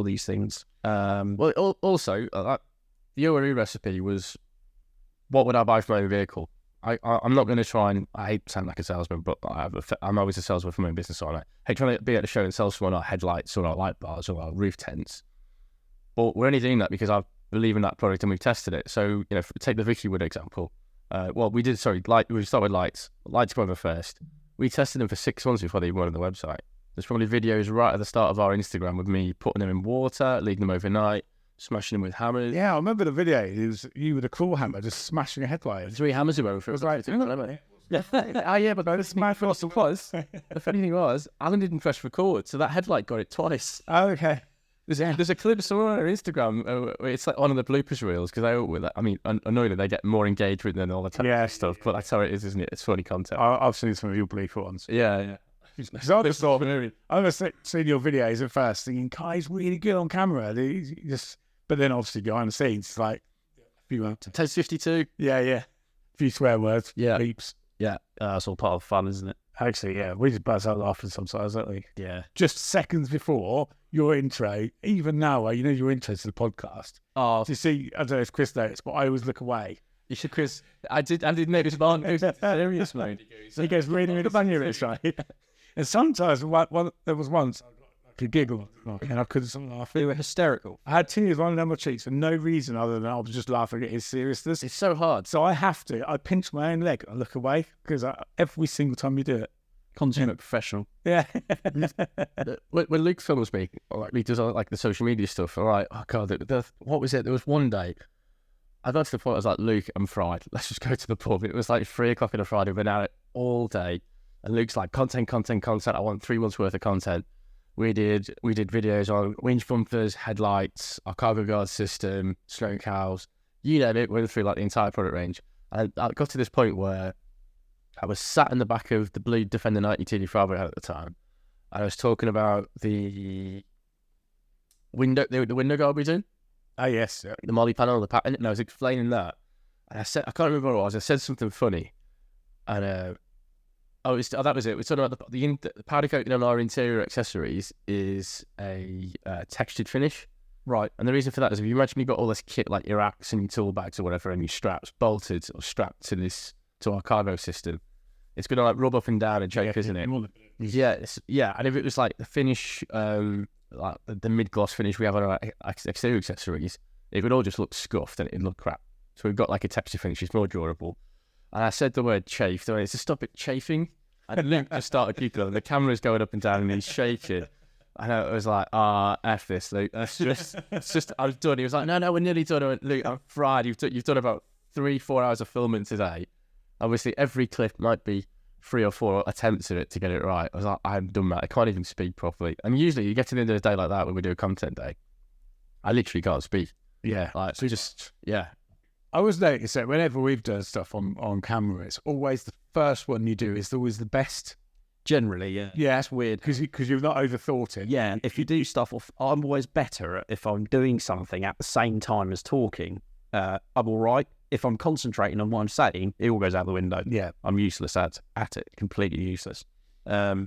these things. Well, also the ORE recipe was, what would I buy for my own vehicle? I'm not going to try and, I hate sounding like a salesman, but I'm always a salesman for my own business, so I hate trying to be at the show and sell someone our headlights or our light bars or our roof tents. But we're only doing that because I believe in that product and we've tested it. So, take the Vicky Wood example. We start with lights. Lights come over first. We tested them for 6 months before they even went on the website. There's probably videos right at the start of our Instagram with me putting them in water, leaving them overnight, smashing them with hammers. Yeah, I remember the video. It was you with a claw hammer just smashing a headlight. 3 hammers ago. It was like, yeah, but that's my first was. The funny thing was, Alan didn't press record, so that headlight got it twice. Oh, okay. There's a clip somewhere on our Instagram. Where it's like one of the bloopers reels because annoyingly they get more engagement than all the time stuff. But that's how it is, isn't it? It's funny content. I've seen some of your bleeper ones. Yeah. Because I just thought, I've seen your videos at first thinking, Kai's really good on camera. But then obviously behind the scenes, it's like a few 1052. Yeah. A few swear words. Yeah. Beeps. Yeah, it's all part of the fun, isn't it? Actually, yeah, we just buzz out laughing sometimes, don't we? Yeah. Just seconds before your intro, even now, your intro to the podcast. Oh, Do you see, I don't know if Chris noticed, but I always look away. You should, Chris. I did notice mine. It was serious, mate. He goes really, really serious, right? And sometimes, there was once, I could giggle, and I couldn't laugh. they were hysterical. I had tears running down my cheeks for no reason other than I was just laughing at his seriousness. It's so hard. So I pinch my own leg and look away because every single time you do it. Consummate professional. Yeah. When Luke films me, or he does like the social media stuff, all right, oh God, what was it? There was one day, I got to the point I was like, Luke, I'm fried. Let's just go to the pub. It was like 3 o'clock on a Friday. We've been out all day. And Luke's like, content. I want 3 months worth of content. We did videos on winch bumpers, headlights, our cargo guard system, snow cows, you name it. Went through like the entire product range. And I got to this point where I was sat in the back of the blue Defender 90 TD5 at the time, I was talking about the window guard we do. Oh yes, yeah. The Molly panel, the pattern, and I was explaining that. And I can't remember what it was. I said something funny, and that was it. We're talking about the powder coating on our interior accessories is a textured finish, right? And the reason for that is if you imagine you've got all this kit like your axe and your tool bags or whatever, and your straps bolted or strapped to our cargo system, it's going to like rub up and down and choke, isn't it? Yeah. And if it was like the finish, like the mid-gloss finish we have on our exterior accessories, it would all just look scuffed and it'd look crap. So we've got like a texture finish, it's more durable. And I said the word chafe, so I said, stop it chafing. And Luke just started giggling, and the camera's going up and down and he's shaking. And I was like, F this, Luke. It's just, I was done. He was like, no, we're nearly done. I went, Luke, I'm fried. You've done about 3-4 hours of filming today. Obviously, every clip might be 3 or 4 attempts at it to get it right. I was like, I'm done, Matt. I can't even speak properly. And usually you get to the end of the day like that when we do a content day. I literally can't speak. Yeah. Like, so yeah. I always notice that whenever we've done stuff on camera, it's always the first one you do is always the best. Generally, yeah. Yeah. That's weird. Because you've not overthought it. Yeah, if you do stuff, I'm always better if I'm doing something at the same time as talking. I'm all right. If I'm concentrating on what I'm saying, it all goes out the window. Yeah. I'm useless at it, completely useless. I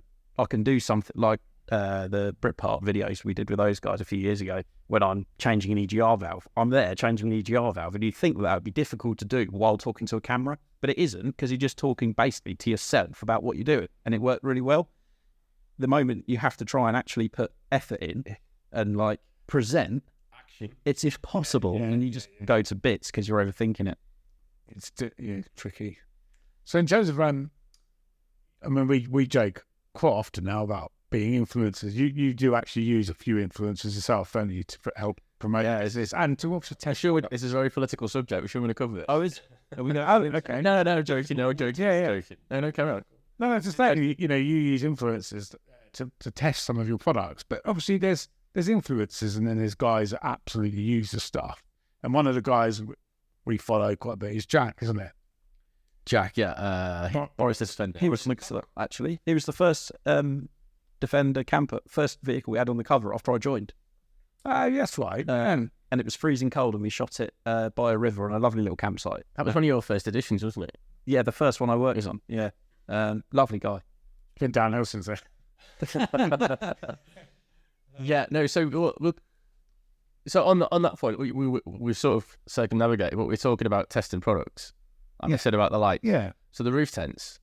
can do something like the Britpart videos we did with those guys a few years ago when I'm changing an EGR valve. I'm there changing an EGR valve, and you'd think that would be difficult to do while talking to a camera, but it isn't, because you're just talking basically to yourself about what you're doing, and it worked really well. The moment you have to try and actually put effort in and like present, it's impossible, and you just go to bits because you're overthinking it. It's tricky. So in terms of I mean, we joke quite often now about being influencers. You do actually use a few influencers yourself, don't you, to help promote this and to also test. Sure, this is a very political subject. We're sure we're going to cover it. Oh, is are we okay. No, joking. No, joking. Yeah. Joking. No, carry on. No, it's just that you use influencers to test some of your products, but obviously there's influencers and then there's guys that absolutely use the stuff. And one of the guys we follow quite a bit is Jack, isn't it? Jack, yeah. Corris Defender. He was actually. He was the first Defender camper, first vehicle we had on the cover after I joined. Yes, right. And it was freezing cold, and we shot it by a river on a lovely little campsite. That was one of your first editions, wasn't it? Yeah, the first one I worked on. Yeah, lovely guy. Been downhill since then. Yeah, no. So on that point, we sort of circumnavigated, but we're talking about testing products. Like I said about the lights. Yeah. So the roof tents,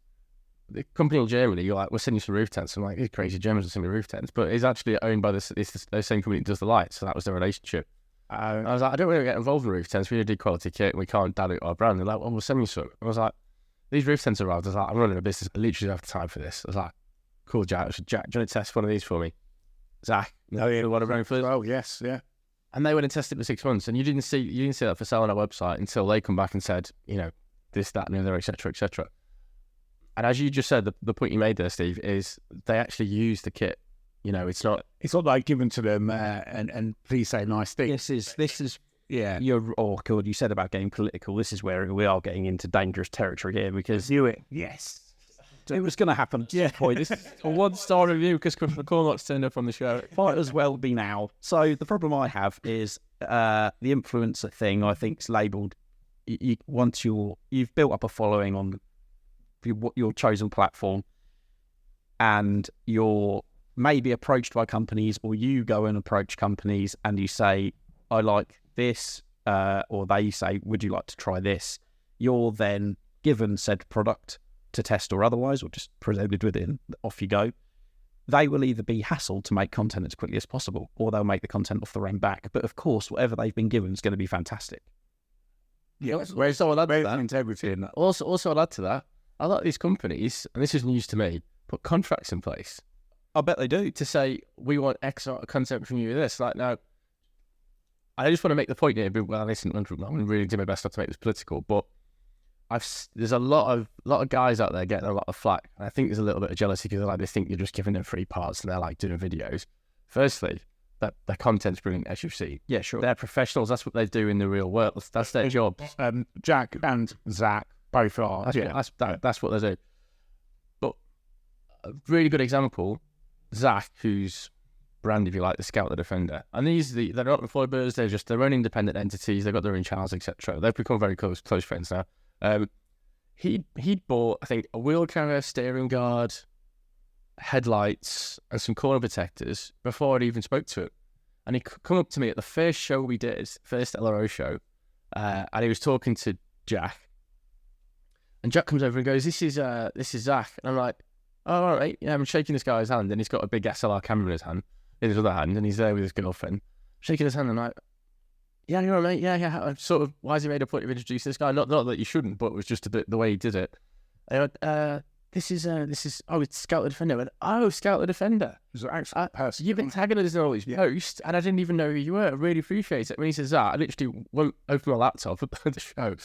the company in Germany, you're like, we're sending you some roof tents. I'm like, these crazy Germans are sending me roof tents, but it's actually owned by the same company that does the lights. So that was their relationship. I was like, I don't really get involved in roof tents. We need to do quality kit, and we can't dilute our brand. They're like, well, we'll send you some. I was like, these roof tents arrived. I was like, I'm running a business. I literally don't have time for this. I was like, cool, Jack. I said, Jack, do you want to test one of these for me? Zach, What about for? Oh, yes, yeah. And they went and tested it for 6 months, and you didn't see that for sale on our website until they come back and said, this, that, and the other, etc., etc. And as you just said, the point you made there, Steve, is they actually use the kit. It's not like given to them and please say nice things. This is yeah. God, you said about getting political. This is where we are getting into dangerous territory here, because yes. It was going to happen at some point. This is a 1-star review because Chris McCormack's turned up on the show. Might as well be now. So the problem I have is the influencer thing. I think is labelled. Once you've built up a following on your chosen platform, and you're maybe approached by companies, or you go and approach companies and you say, I like this, or they say, would you like to try this? You're then given said product to test or otherwise, or just presented with it and off you go. They will either be hassled to make content as quickly as possible, or they'll make the content off their own back. But of course, whatever they've been given is going to be fantastic. Yeah, Also, I'll add to that. Integrity in that. Also, I'll add to that. A lot of these companies, and this is news to me, put contracts in place. I bet they do. To say, we want X sort of content from you. This, like, now, I just want to make the point here. Well, listen, I'm really doing my best not to make this political, but there's a lot of guys out there getting a lot of flack, and I think there's a little bit of jealousy because they think you're just giving them free parts and they're like doing videos. Firstly, that their content's brilliant, as you've seen. Yeah, sure. They're professionals. That's what they do in the real world. That's their job. Jack and Zach both are. That's what they do. But a really good example Zach, who's brand, if you like, the Scout, the Defender, and they're not employed birds, they're just their own independent entities. They've got their own channels, etc. They've become very close friends now. He'd bought, I think, a wheel carrier, steering guard, headlights, and some corner protectors before I'd even spoke to him. And he come up to me at the first show we did, first LRO show, and he was talking to Jack. And Jack comes over and goes, "This is Zach." And I'm like, "Oh, all right." Yeah, I'm shaking this guy's hand, and he's got a big SLR camera in his other hand, and he's there with his girlfriend, shaking his hand. And I'm like, "Yeah, you're all right, mate. Yeah." I'm sort of, why has he made a point of introducing this guy? Not that you shouldn't, but it was just a bit the way he did it. And I went, This is it's Scout the Defender. I went, "Oh, Scout the Defender. You've been tagging us in all these posts, and I didn't even know who you were. I really appreciate it." When he says that, I literally won't open my laptop at the show,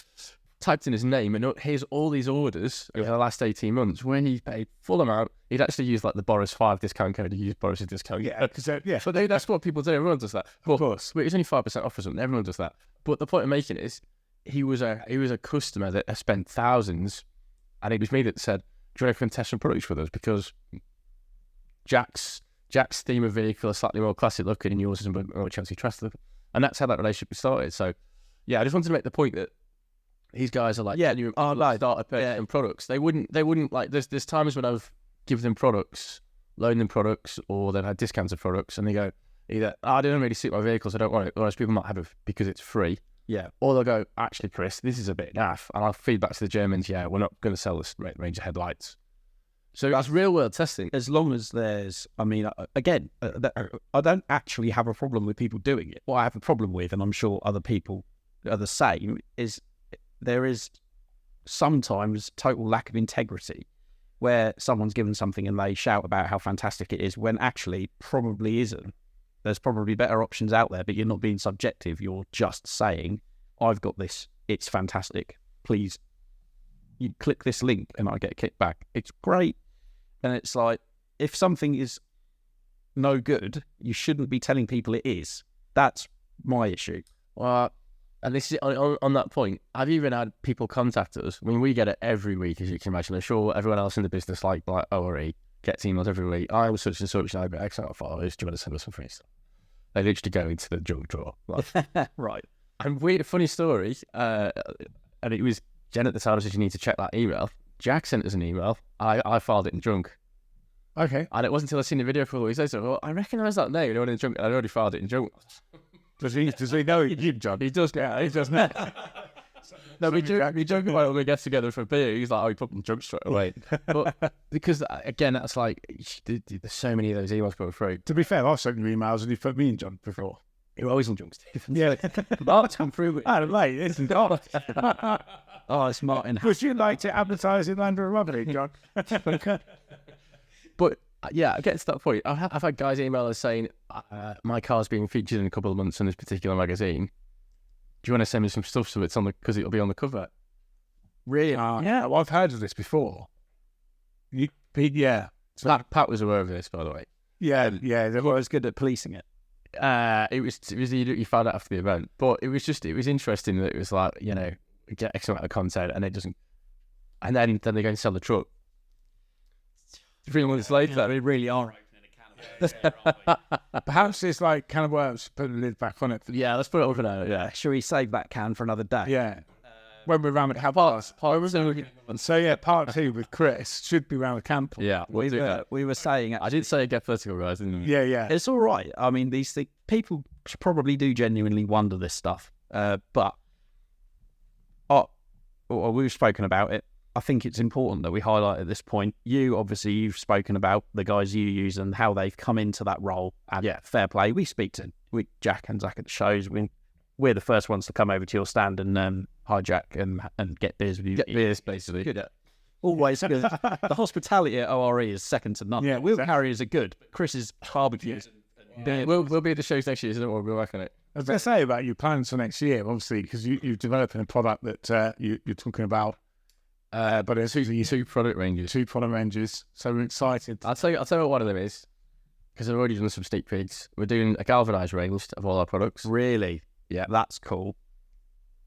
typed in his name, and here's all these orders over the last 18 months when he paid full amount. He'd actually used like the Boris 5 discount code. He used Boris's discount. But that's what people do. Everyone does that. But, of course. But it's only 5% off or something. Everyone does that. But the point I'm making is, he was a customer that has spent thousands, and it was me that said, "Do you want to come test some products with us?" Because Jack's theme of vehicle is slightly more classic looking, and yours is a bit more Chelsea Trust looking. And that's how that relationship started. So, yeah, I just wanted to make the point that these guys are like, you started purchasing products. They wouldn't like. There's times when I've given them products, loaned them products, or they've had discounted products, and they go either, "I don't really suit my vehicles, I don't want it," or else people might have it because it's free. Yeah. Or they'll go, "Actually, Chris, this is a bit naff," and I'll feed back to the Germans, "Yeah, we're not going to sell this range of headlights." So that's real world testing. As long as there's, I mean, again, I don't actually have a problem with people doing it. What I have a problem with, and I'm sure other people are the same, is there is sometimes total lack of integrity where someone's given something and they shout about how fantastic it is when actually probably isn't. There's probably better options out there, but you're not being subjective. You're just saying, "I've got this. It's fantastic. Please, you click this link and I get a kickback." It's great. And it's like, if something is no good, you shouldn't be telling people it is. That's my issue. Well, and this is on that point, I've even had people contact us. I mean, we get it every week, as you can imagine. I'm sure everyone else in the business, like ORE, gets emails every week. "I was such and such, and I've got X amount of followers. Do you want to send us some free stuff?" They literally go into the junk drawer. Right. And funny story, and it was Jen at the time said, "You need to check that email." Jack sent us an email. I filed it in junk. Okay. And it wasn't until I seen the video for he says, "Well, I recognise that name. In junk. I'd already filed it in junk." Does he know you, John? He does. Yeah, he does now. No, we joke about when we get together for a beer. He's like, "Oh, he put them in junk straight away." But because again, that's like, there's so many of those emails going through. To be fair, I've sent you emails and you've put me in junk before. You're always in junk, Steve. Yeah. Mark's come through with. Oh, mate, isn't it? Oh, it's Martin. Would you like to advertise in Land Rover Monthly, John? But yeah, I get to that point. I've had guys email us saying, "My car's being featured in a couple of months in this particular magazine. Do you want to send me some stuff so it's on because it'll be on the cover?" Really? Yeah, well, I've heard of this before. Yeah. So Pat was aware of this, by the way. Yeah. They were as good at policing it. It was you found out after the event, but it was interesting that it was like, we get X amount of content and it doesn't, and then they go and sell the truck 3 months later. We really are opening a can of Perhaps it's like can of worms, put the lid back on it. Yeah, let's put it over now. Yeah, Shall we save that can for another day? Yeah. When we're around at So yeah, part 2 with Chris should be around the camp. Yeah, we were saying. I did say it get vertical, guys, didn't we? Yeah. It's all right. I mean, these things, people probably do genuinely wonder this stuff. But we've spoken about it. I think it's important that we highlight at this point. You've spoken about the guys you use and how they've come into that role. And fair play. We speak to Jack and Zach at the shows. We're the first ones to come over to your stand and hijack and get beers with you. Get beers, basically. Good. Always good. The hospitality at ORE is second to none. Yeah, wheel carriers are good, but Chris's barbecues. We'll be at the shows next year, isn't it? We'll work on it. I was going to say about your plans for next year, obviously, because you're developing a product that you're talking about. But it's two product ranges. 2 product ranges. So we're excited. I'll tell you what one of them is, because I've already done some sneak peeks. We're doing a galvanised range of all our products. Really? Yeah. That's cool.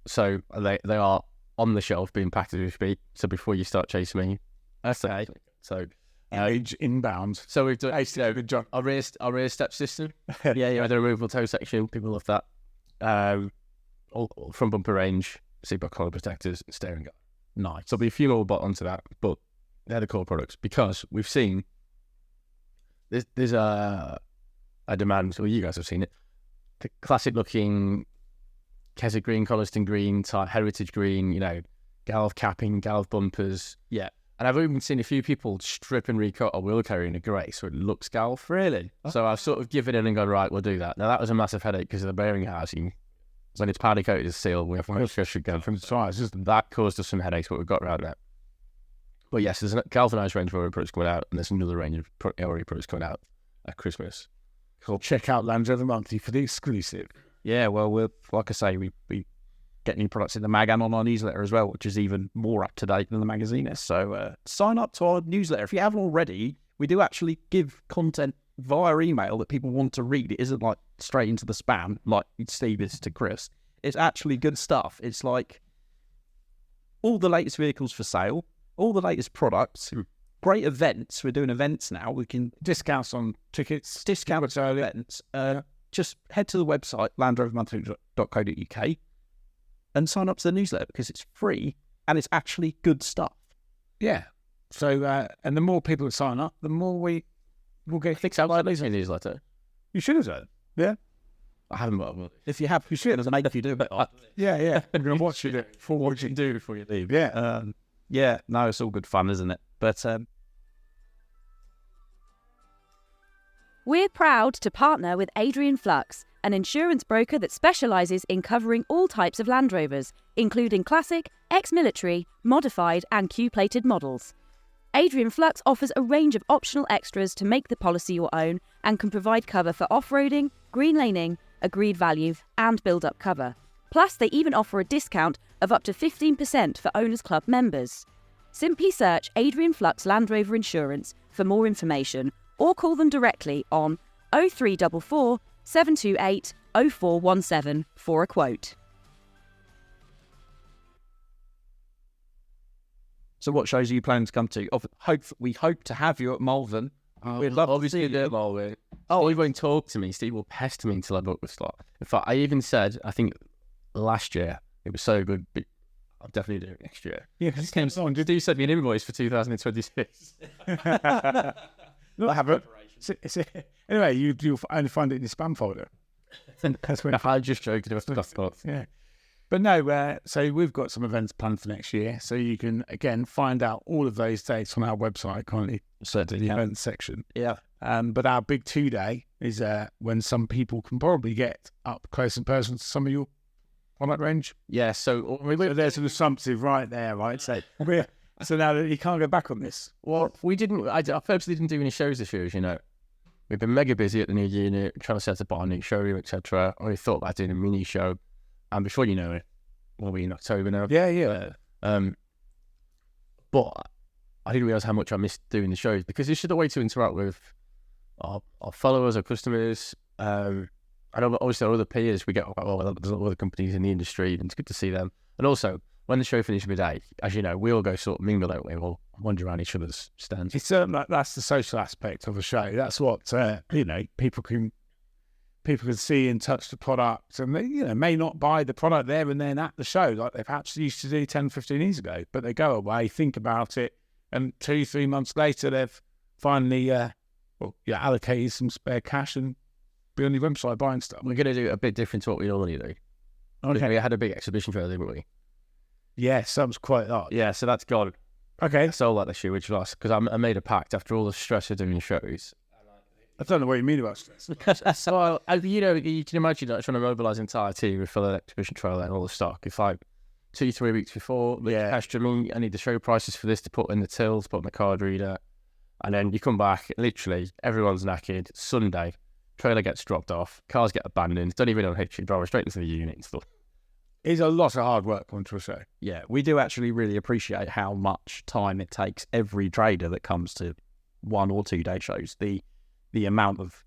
So they are on the shelf being packed as we speak. So before you start chasing me, Okay. So image inbound. So we've done Good job. our rear step system. The removable tow section. People love that. All front bumper range, seatbelt collar protectors, and steering guide. Nice. So there'll be a few more bought onto that, but they're the core products because we've seen there's a demand. Well, you guys have seen it. The classic looking Keswick green, Coniston green, type heritage green. Galv capping, Galv bumpers. Yeah. And I've even seen a few people strip and recut a wheel carrier in a grey so it looks Galv. Really? So I've sort of given in and gone, right, we'll do that. Now, that was a massive headache because of the bearing housing. When it's powder coated as steel, we have to should go from size. That caused us some headaches, but we've got around that. But yes, there's a galvanised range of Ori products coming out, and there's another range of Ori products coming out at Christmas. Cool. Check out Land Rover Monthly for the exclusive. Yeah, well, we're like I say, we get new products in the mag and on our newsletter as well, which is even more up to date than the magazine is. So sign up to our newsletter if you haven't already. We do actually give content via email that people want to read. It isn't like straight into the spam like Steve is to Chris. It's actually good stuff. It's like all the latest vehicles for sale, all the latest products, great events. We're doing events now. We can Discounts on tickets. discount events. Just head to the website landrovermonthly.co.uk and sign up to the newsletter because it's free and it's actually good stuff. Yeah. So, and the more people that sign up, the more we'll get Fix out my newsletter. You should have done. Yeah. I haven't got one. If you have, you should. As a mate, if you do, but Yeah. I'm going to watch you for what you do before you leave. Yeah. yeah, no, it's all good fun, isn't it? But We're proud to partner with Adrian Flux, an insurance broker that specialises in covering all types of Land Rovers, including classic, ex-military, modified and Q-plated models. Adrian Flux offers a range of optional extras to make the policy your own and can provide cover for off-roading, green laning, agreed value and build-up cover. Plus, they even offer a discount of up to 15% for Owners Club members. Simply search Adrian Flux Land Rover Insurance for more information or call them directly on 0344 728 0417 for a quote. so what shows are you planning to come to? We hope to have you at Malvern. We'd love to see you at Malvern. Steve won't talk to me. Steve will pester me until I book the slot. In fact, I even said, I think last year, it was so good, but I'll definitely do it next year. Yeah, just came on. Steve sent me an invoice for 2026. No, I haven't. Anyway, you'll only find it in your spam folder. That's when I'm just joking about stuff. Yeah. But no, so we've got some events planned for next year. So you can, again, find out all of those dates on our website, can't you? Certainly, The events section. Yeah. But our big 2-day is when some people can probably get up close and personal to some of your product range. Yeah, so there's an assumptive right there, right? So now that you can't go back on this. Well, we didn't. I purposely didn't do any shows this year, as you know. We've been mega busy at the new unit, trying to set up our new showroom, etc. I thought about doing a mini show, and before you know it, we'll be in October now. Yeah. But I didn't realise how much I missed doing the shows because it's just a way to interact with our followers, our customers. And obviously our other peers, we get there's other companies in the industry, and it's good to see them. And also, when the show finishes midday, as you know, we all go sort of mingle, don't we? We'll wander around each other's stands. It's that's the social aspect of a show. That's what people can see and touch the product, and they may not buy the product there and then at the show like they perhaps used to do 10, 15 years ago. But they go away, think about it, and 2-3 months later they've finally allocated some spare cash and be on your website buying stuff. We're going to do a bit different to what we normally do. Okay. We had a big exhibition fair, didn't we? Yeah, sounds quite odd. Yeah, so that's gone. Okay. I sold that this year, which was because I made a pact after all the stress of doing shows. I don't know what you mean about stress. So, you can imagine trying to mobilise an entire team with full exhibition trailer and all the stock. It's like 2-3 weeks before. Cash to me, I need the show prices for this to put in the till, to put in the card reader. And then you come back, literally, everyone's knackered. Sunday, trailer gets dropped off, cars get abandoned, don't even unhitch it, drive straight into the unit and stuff. It's a lot of hard work, going to a show. Yeah, we do actually really appreciate how much time it takes every trader that comes to 1 or 2 day shows. The amount of,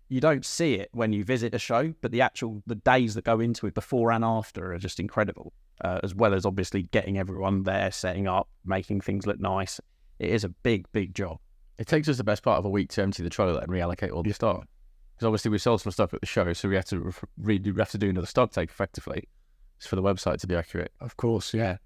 you don't see it when you visit a show, but the days that go into it before and after are just incredible. As well as obviously getting everyone there, setting up, making things look nice. It is a big, big job. it takes us the best part of a week to empty the trailer and reallocate all the stock. Because obviously we sold some stuff at the show, so we have to do another stock take effectively, just for the website to be accurate. Of course, yeah.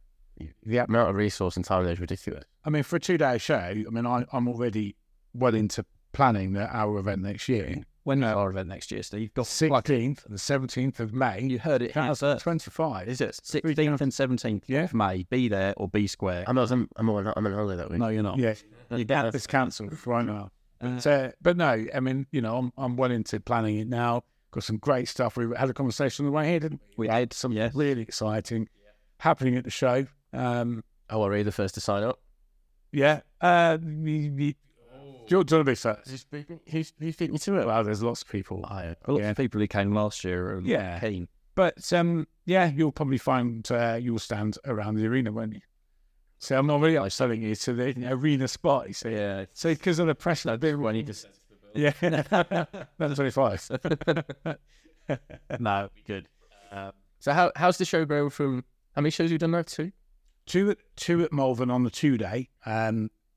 The amount of resource and time there is ridiculous. I mean, for a 2-day show, I mean, I'm already well into planning our event next year. When is our event next year, Steve? 16th and the 17th of May. You heard it here first. 25. Is it 16th and 17th of May? Be there or be square. I'm on holiday that week. No, you're not. Yeah, it's cancelled right now. But no, I mean, you know, I'm well into planning it now. Got some great stuff. We had a conversation on the way here, didn't we? We had some really exciting happening at the show. Are we the first to sign up? Yeah. Do you want to be first? Who's beat me to it? Well, there's lots of people. Lots of people who came last year are keen. But you'll probably find you'll stand around the arena, won't you? So I'm not really upselling you to the arena spot. You see? Yeah. So because of the pressure, When you just that's 25. No, good. So how's the show going from? How many shows have you done now? Two Two at Malvern on the 2-day.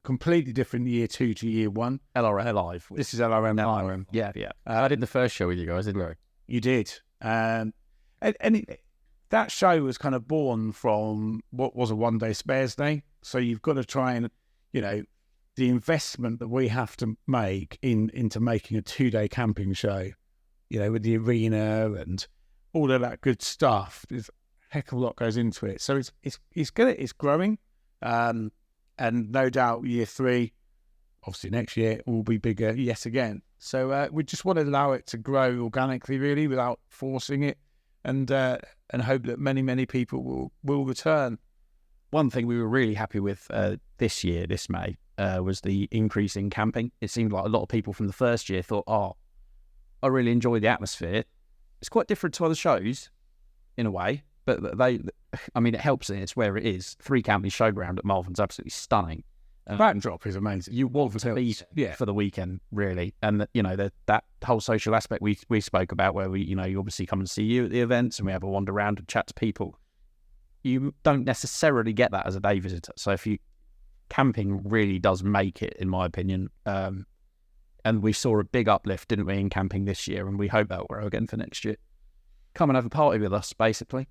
Completely different year 2 to year 1. LRM live. This is LRM live. LRM. Yeah. I did the first show with you guys, didn't I? You did. And that show was kind of born from what was a 1-day spares day. So you've got to try and, you know, the investment that we have to make into making a 2-day camping show, you know, with the arena and all of that good stuff. There's a heck of a lot goes into it. So it's good. It's growing. And no doubt year 3, obviously next year, will be bigger yet again. So we just want to allow it to grow organically, really, without forcing it, and hope that many, many people will return. One thing we were really happy with this May, was the increase in camping. It seemed like a lot of people from the first year thought, I really enjoy the atmosphere. It's quite different to other shows, in a way. But it helps. It's where it is. 3 Camping Showground at Malvern's absolutely stunning. Backdrop is amazing. You want to be for the weekend, really. And, you know, that whole social aspect we spoke about, where you obviously come and see you at the events and we have a wander around and chat to people. You don't necessarily get that as a day visitor. So camping really does make it, in my opinion. And we saw a big uplift, didn't we, in camping this year, and we hope that will grow again for next year. Come and have a party with us, basically.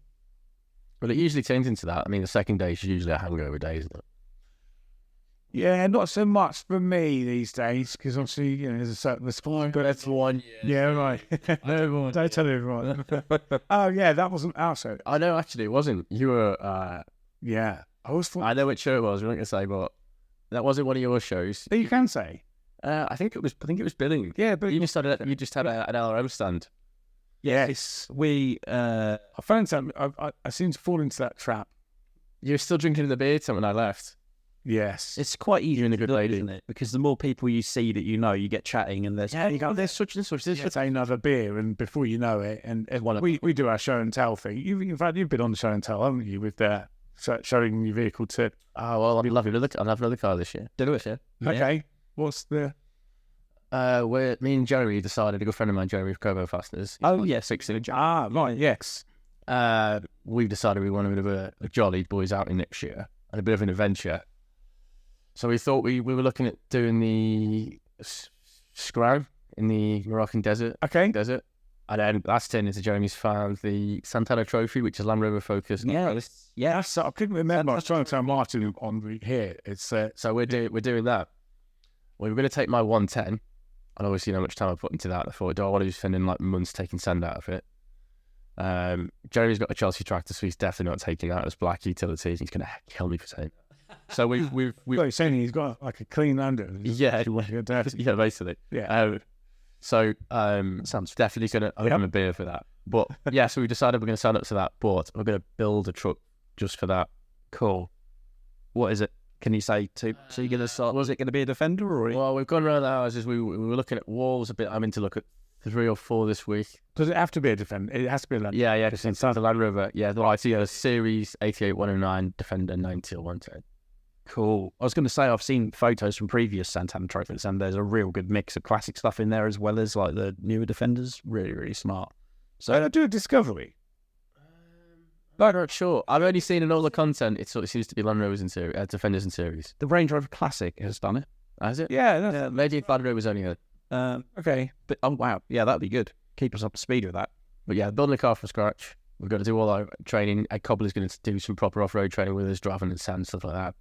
Well, it usually turns into that. I mean, the second day is usually a hangover day, isn't it? Yeah, not so much for me these days, because obviously, you know, there's a certain response. But that's one. Yeah, right. No, don't tell everyone. Oh, yeah, that wasn't our show. I know, actually, it wasn't. You were. Yeah, I was. I know which show it was. We're not going to say, but that wasn't one of your shows. But you can say. I think it was billing. Yeah, but you just had an LRM stand. Yes, I found something. I seem to fall into that trap. You were still drinking the beer when I left. Yes, it's quite easy in a good way, isn't it? Because the more people you see that you get chatting, and there's there's such and such. There's another beer, and before you know it, and we do our show and tell thing. In fact, you've been on the show and tell, haven't you? With showing your vehicle to. Oh well, I'll have another car this year. Do it, yeah. Okay, yeah. What's the? Where me and Jeremy decided, a good friend of mine, Jeremy with Kobo Fasteners. Oh, yeah, 6 right, yes. We've decided we wanted a bit of a jolly boys outing next year and a bit of an adventure. So we thought we were looking at doing the Scrow in the Moroccan desert. Okay. Desert. And then last in into Jeremy's found the Santana Trophy, which is Land Rover focused. Yeah. So I couldn't remember. I was trying to tell Martin on here. It's so we're doing that. We were going to take my 110. And obviously, how much time I put into that. I thought, do I want to be spending like months taking sand out of it? Jeremy's got a Chelsea tractor, so he's definitely not taking that as black utility. He's going to kill me for saying that. So we've Well, saying he's got like a clean lander. Yeah, yeah, basically. Yeah. So sounds definitely going to owe him a beer for that. But yeah, so we decided we're going to sign up to that. But we're going to build a truck just for that. Cool. What is it? Can you say so you're going to start? Was it going to be a Defender or? Well, we've gone around the houses. We were looking at walls a bit. I'm in to look at 3 or 4 this week. Does it have to be a Defender? It has to be a Land Rover. Yeah. It's inside the Land Rover. Yeah, I see a Series 88 109 Defender 90 or 110. Cool. I was going to say I've seen photos from previous Santana trophies, and there's a real good mix of classic stuff in there as well as like the newer Defenders. Really, really smart. So I do a Discovery. I'm not sure. I've only seen in all the content. It sort of seems to be Land Rovers in series, Defenders in series. The Range Rover Classic has done it. Has it? Yeah. Maybe Land Rover's only a... Okay. But oh wow, yeah, that'd be good. Keep us up to speed with that. But yeah, building a car from scratch. We've got to do all our training. Ed Cobbler's going to do some proper off-road training with us, driving in sand, stuff like that.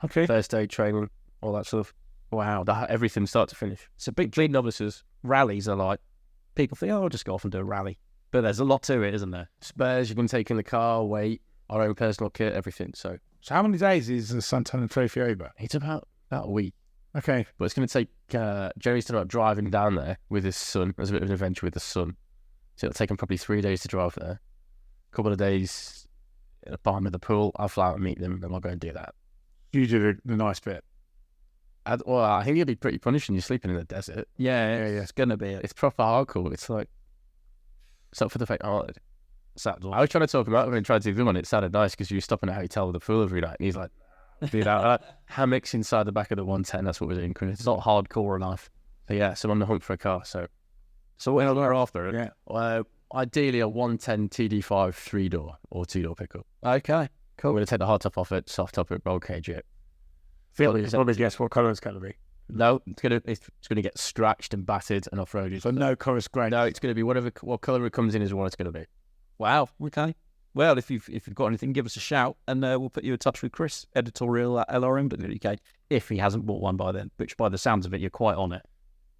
Okay. First aid training, all that stuff. Wow, everything start to finish. It's a big Complete novices. Rallies are like, people think, oh, I'll just go off and do a rally. But there's a lot to it, isn't there? Spares you can take in the car, weight, our own personal kit, everything. So how many days is the Santana Trophy over? it's about a week. Okay. But it's going to take, Jerry's talking about driving down there with his son. There's a bit of an adventure with his son. So it'll take him probably 3 days to drive there. A couple of days at the bottom of the pool. I'll fly out and meet them, and I'll go and do that. You do the nice bit. I think it'll be pretty punishing. You're sleeping in the desert. Yeah. It's going to be. It's proper hardcore. It's like, it's not for the faint-hearted. Saturday. I was trying to talk him out of it and try to do them on it. It sounded nice because you were stopping at a hotel with a pool every night. And he's like, dude, hammocks inside the back of the 110. That's what we're doing, Chris. It's not hardcore enough. So yeah, so I'm on the hunt for a car. So what we're after? Yeah. Ideally a 110 TD5 3-door or 2-door pickup. Okay. Cool. We're going to take the hard top off it, soft top it, roll cage it. Probably guess what colour it's going to be. No, it's going to get scratched and battered and off-roaded. So no Corris grey. No, it's going to be what colour it comes in is what it's going to be. Wow. Okay. Well, if you've got anything, give us a shout, and we'll put you in touch with Chris, editorial at LRM.UK, if he hasn't bought one by then. Which, by the sounds of it, you're quite on it.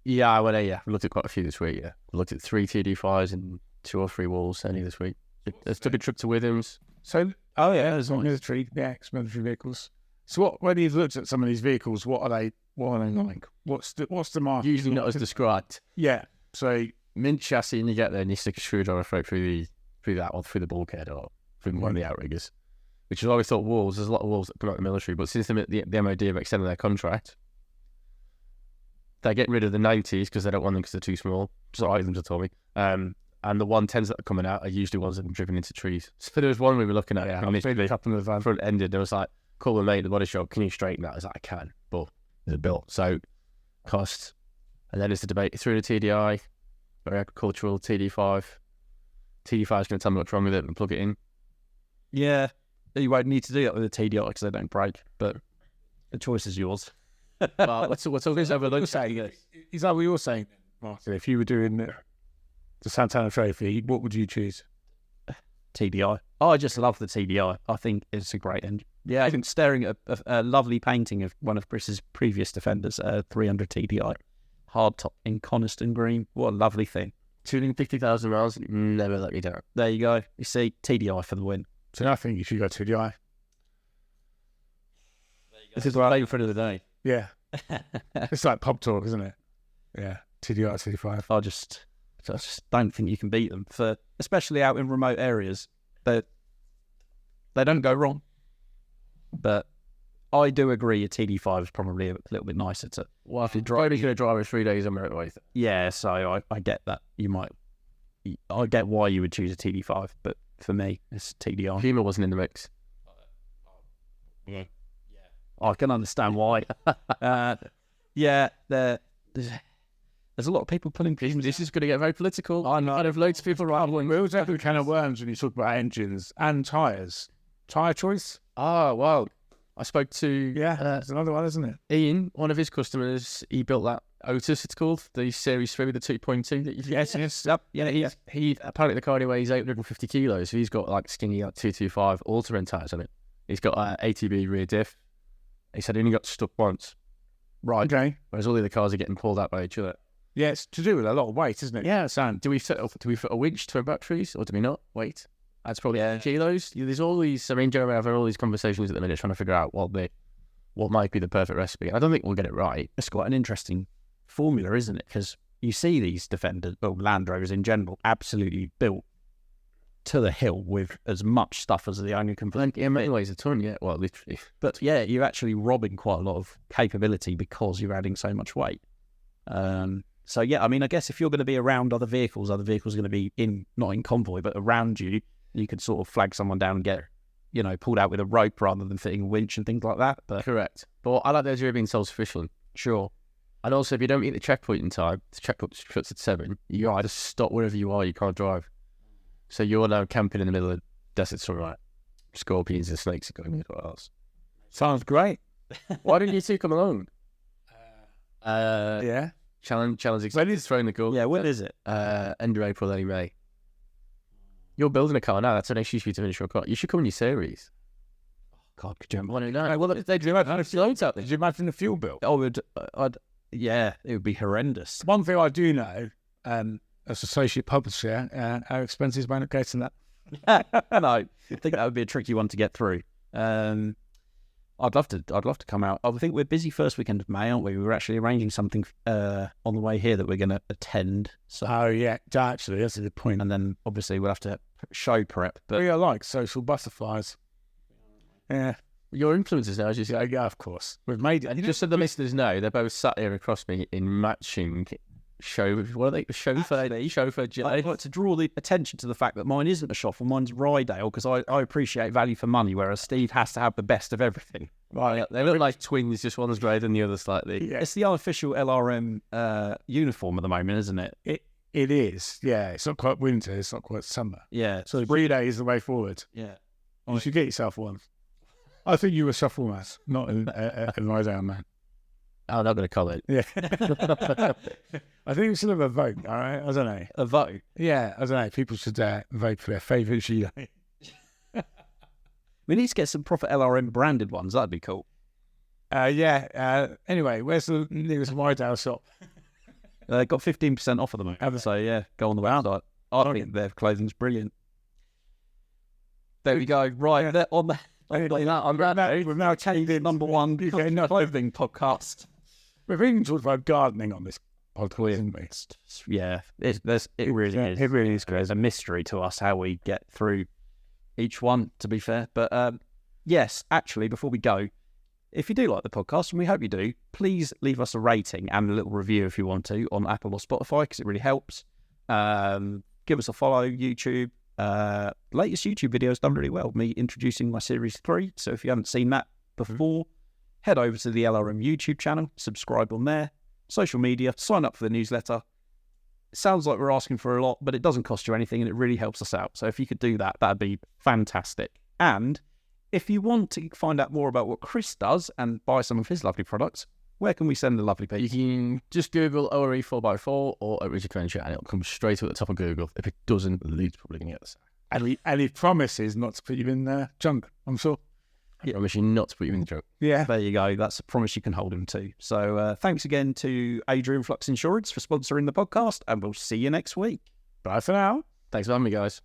Yeah, well, yeah. We looked at quite a few this week. Yeah, we looked at 3 TD5s and 2 or 3 walls only this week. Let's took a trip to Withams. So, there's military, ex-military vehicles. So, when you've looked at some of these vehicles, what are they like? What's the market? Usually not as described. Yeah. So, Mint chassis, and you get there and you stick a screwdriver through the bulkhead or through one of the outriggers. Which is why we thought walls. There's a lot of walls that come out of the military, but since the MOD have extended their contract, they're getting rid of the 90s because they don't want them because they're too small. So items have told me. And the 110s that are coming out are usually ones that have been driven into trees. So there was one we were looking at. Yeah, and it's up in the van front ended. There was like, call the mate at the body shop, can you straighten that? I was like, I can, but it's a built. So cost. And then it's the debate through the TDI, very agricultural, TD5. TD5 is going to tell me what's wrong with it and plug it in. Yeah. You won't need to do that with a TDI because they don't break, but the choice is yours. Well, what's all this overload saying? Is that what you're saying, Martin? If you were doing the Santana Trophy, what would you choose? TDI. Oh, I just love the TDI. I think it's a great engine. Yeah, I've been staring at a lovely painting of one of Chris's previous Defenders, 300 TDI. Hardtop in Coniston green. What a lovely thing. 250,000 miles, never let me down. There you go. You see, TDI for the win. So I think you should go TDI. This is what I for the day. Yeah. It's like pub talk, isn't it? Yeah. TDI, TD5. I just don't think you can beat them, especially out in remote areas. They don't go wrong. But I do agree a TD5 is probably a little bit nicer to... Well, if you're going to drive it 3 days on motorway. Yeah, so I get that. I get why you would choose a TD5, but for me, it's TDI. Puma wasn't in the mix. Yeah. I can understand why. There's a lot of people pulling... This is going to get very political. I know. I have loads of people rambling. We always have a can of worms when you talk about engines and tyres. Tyre choice? Oh, well, I spoke to... it's another one, isn't it? Ian, one of his customers. He built that Otis, it's called, the Series 3 with the 2.2 that you Yes. Yep. Yeah, he apparently the car only weighs 850 kilos, so he's got like skinny 225 all-terrain tyres on it. He's got ATB rear diff. He said he only got stuck once. Right. Okay. Whereas all the other cars are getting pulled out by each other. Yeah, it's to do with a lot of weight, isn't it? Yeah, Sam. Do we fit a winch to our batteries, or do we not? Wait, that's probably kilos. There's all these. I mean, Jeremy, I've had all these conversations at the minute trying to figure out what might be the perfect recipe. I don't think we'll get it right. It's quite an interesting formula, isn't it? Because you see these Defenders, or Land Rovers in general, absolutely built to the hill with as much stuff as the owner can put. Yeah, in many ways a ton, yeah. Well, literally. But yeah, you're actually robbing quite a lot of capability because you're adding so much weight. So yeah, I mean, I guess if you're going to be around other vehicles are going to be not in convoy, but around you, you could sort of flag someone down and get, pulled out with a rope rather than fitting a winch and things like that. But correct. But I like the idea of being self-sufficient. Sure. And also, if you don't meet the checkpoint in time, the checkpoint shuts at 7, you either stop wherever you are, you can't drive. So you're now camping in the middle of the desert somewhere, scorpions and snakes are going on. What else? Sounds great. Why didn't you two come along? Yeah. Challenge When is throwing the goal. Yeah, when is it? End of April, early May. You're building a car now. That's an excuse for you to finish your car. You should come in your series. God, could you Well, no. well, Did you imagine the fuel bill? yeah, it would be horrendous. One thing I do know, as associate publisher, our expenses won't go to that. No, I think that would be a tricky one to get through. I'd love to come out. I think we're busy first weekend of May, aren't we? We're actually arranging something on the way here that we're going to attend. So, Oh yeah, actually, that's a good point. and then obviously we'll have to show prep. But We are like social butterflies. Yeah, Your influencers now, as you say. yeah, of course. We've made it. And just so the listeners know, they're both sat here across me in matching what are they? Chauffeur I'd Gillette. like to draw the attention to the fact that mine isn't a Shoffle, mine's Rydale, because I appreciate value for money, whereas Steve has to have the best of everything. Right. They look like twins, just one's grey than the other slightly. Yeah, It's the unofficial LRM uniform at the moment, isn't it? it is. Yeah, it's not quite winter. It's not quite summer. Yeah. So 3 days is the way forward. Yeah. You should get yourself one. I think you were a Shuffle man, not a Rydale man. I'm not going to call it. Yeah. I think we should have a vote, all right? I don't know. A vote. Yeah, I don't know. People should vote for their favourite gilet. We need to get some proper LRM branded ones. That'd be cool. Anyway, where's the nearest Rydale shop? Got 15% off at the moment. So, yeah, go on the website. I think their clothing's brilliant. There we go. Right. Yeah. On the... We've now changed it. number one clothing podcast. We've even talked about gardening on this podcast, haven't we? Yeah, it really is. It really is great. There's a mystery to us how we get through each one, to be fair. But yes, actually, before we go, if you do like the podcast, and we hope you do, please leave us a rating and a little review if you want to on Apple or Spotify, because it really helps. Give us a follow, YouTube. Latest YouTube video has done really well, me introducing my Series 3. So if you haven't seen that before, head over to the LRM YouTube channel, subscribe on there, social media, sign up for the newsletter. It sounds like we're asking for a lot, but it doesn't cost you anything and it really helps us out. So if you could do that, that'd be fantastic. And if you want to find out more about what Chris does and buy some of his lovely products, where can we send the lovely people? You can just Google ORE 4x4 or Outreach Adventure and it'll come straight at the top of Google. If it doesn't, Lee's probably going to get the sack. And he promises not to put you in junk, I'm sure. I promise you not to put you in the joke. Yeah. There you go. That's a promise you can hold him to. So thanks again to Adrian Flux Insurance for sponsoring the podcast, and we'll see you next week. Bye for now. Thanks for having me, guys.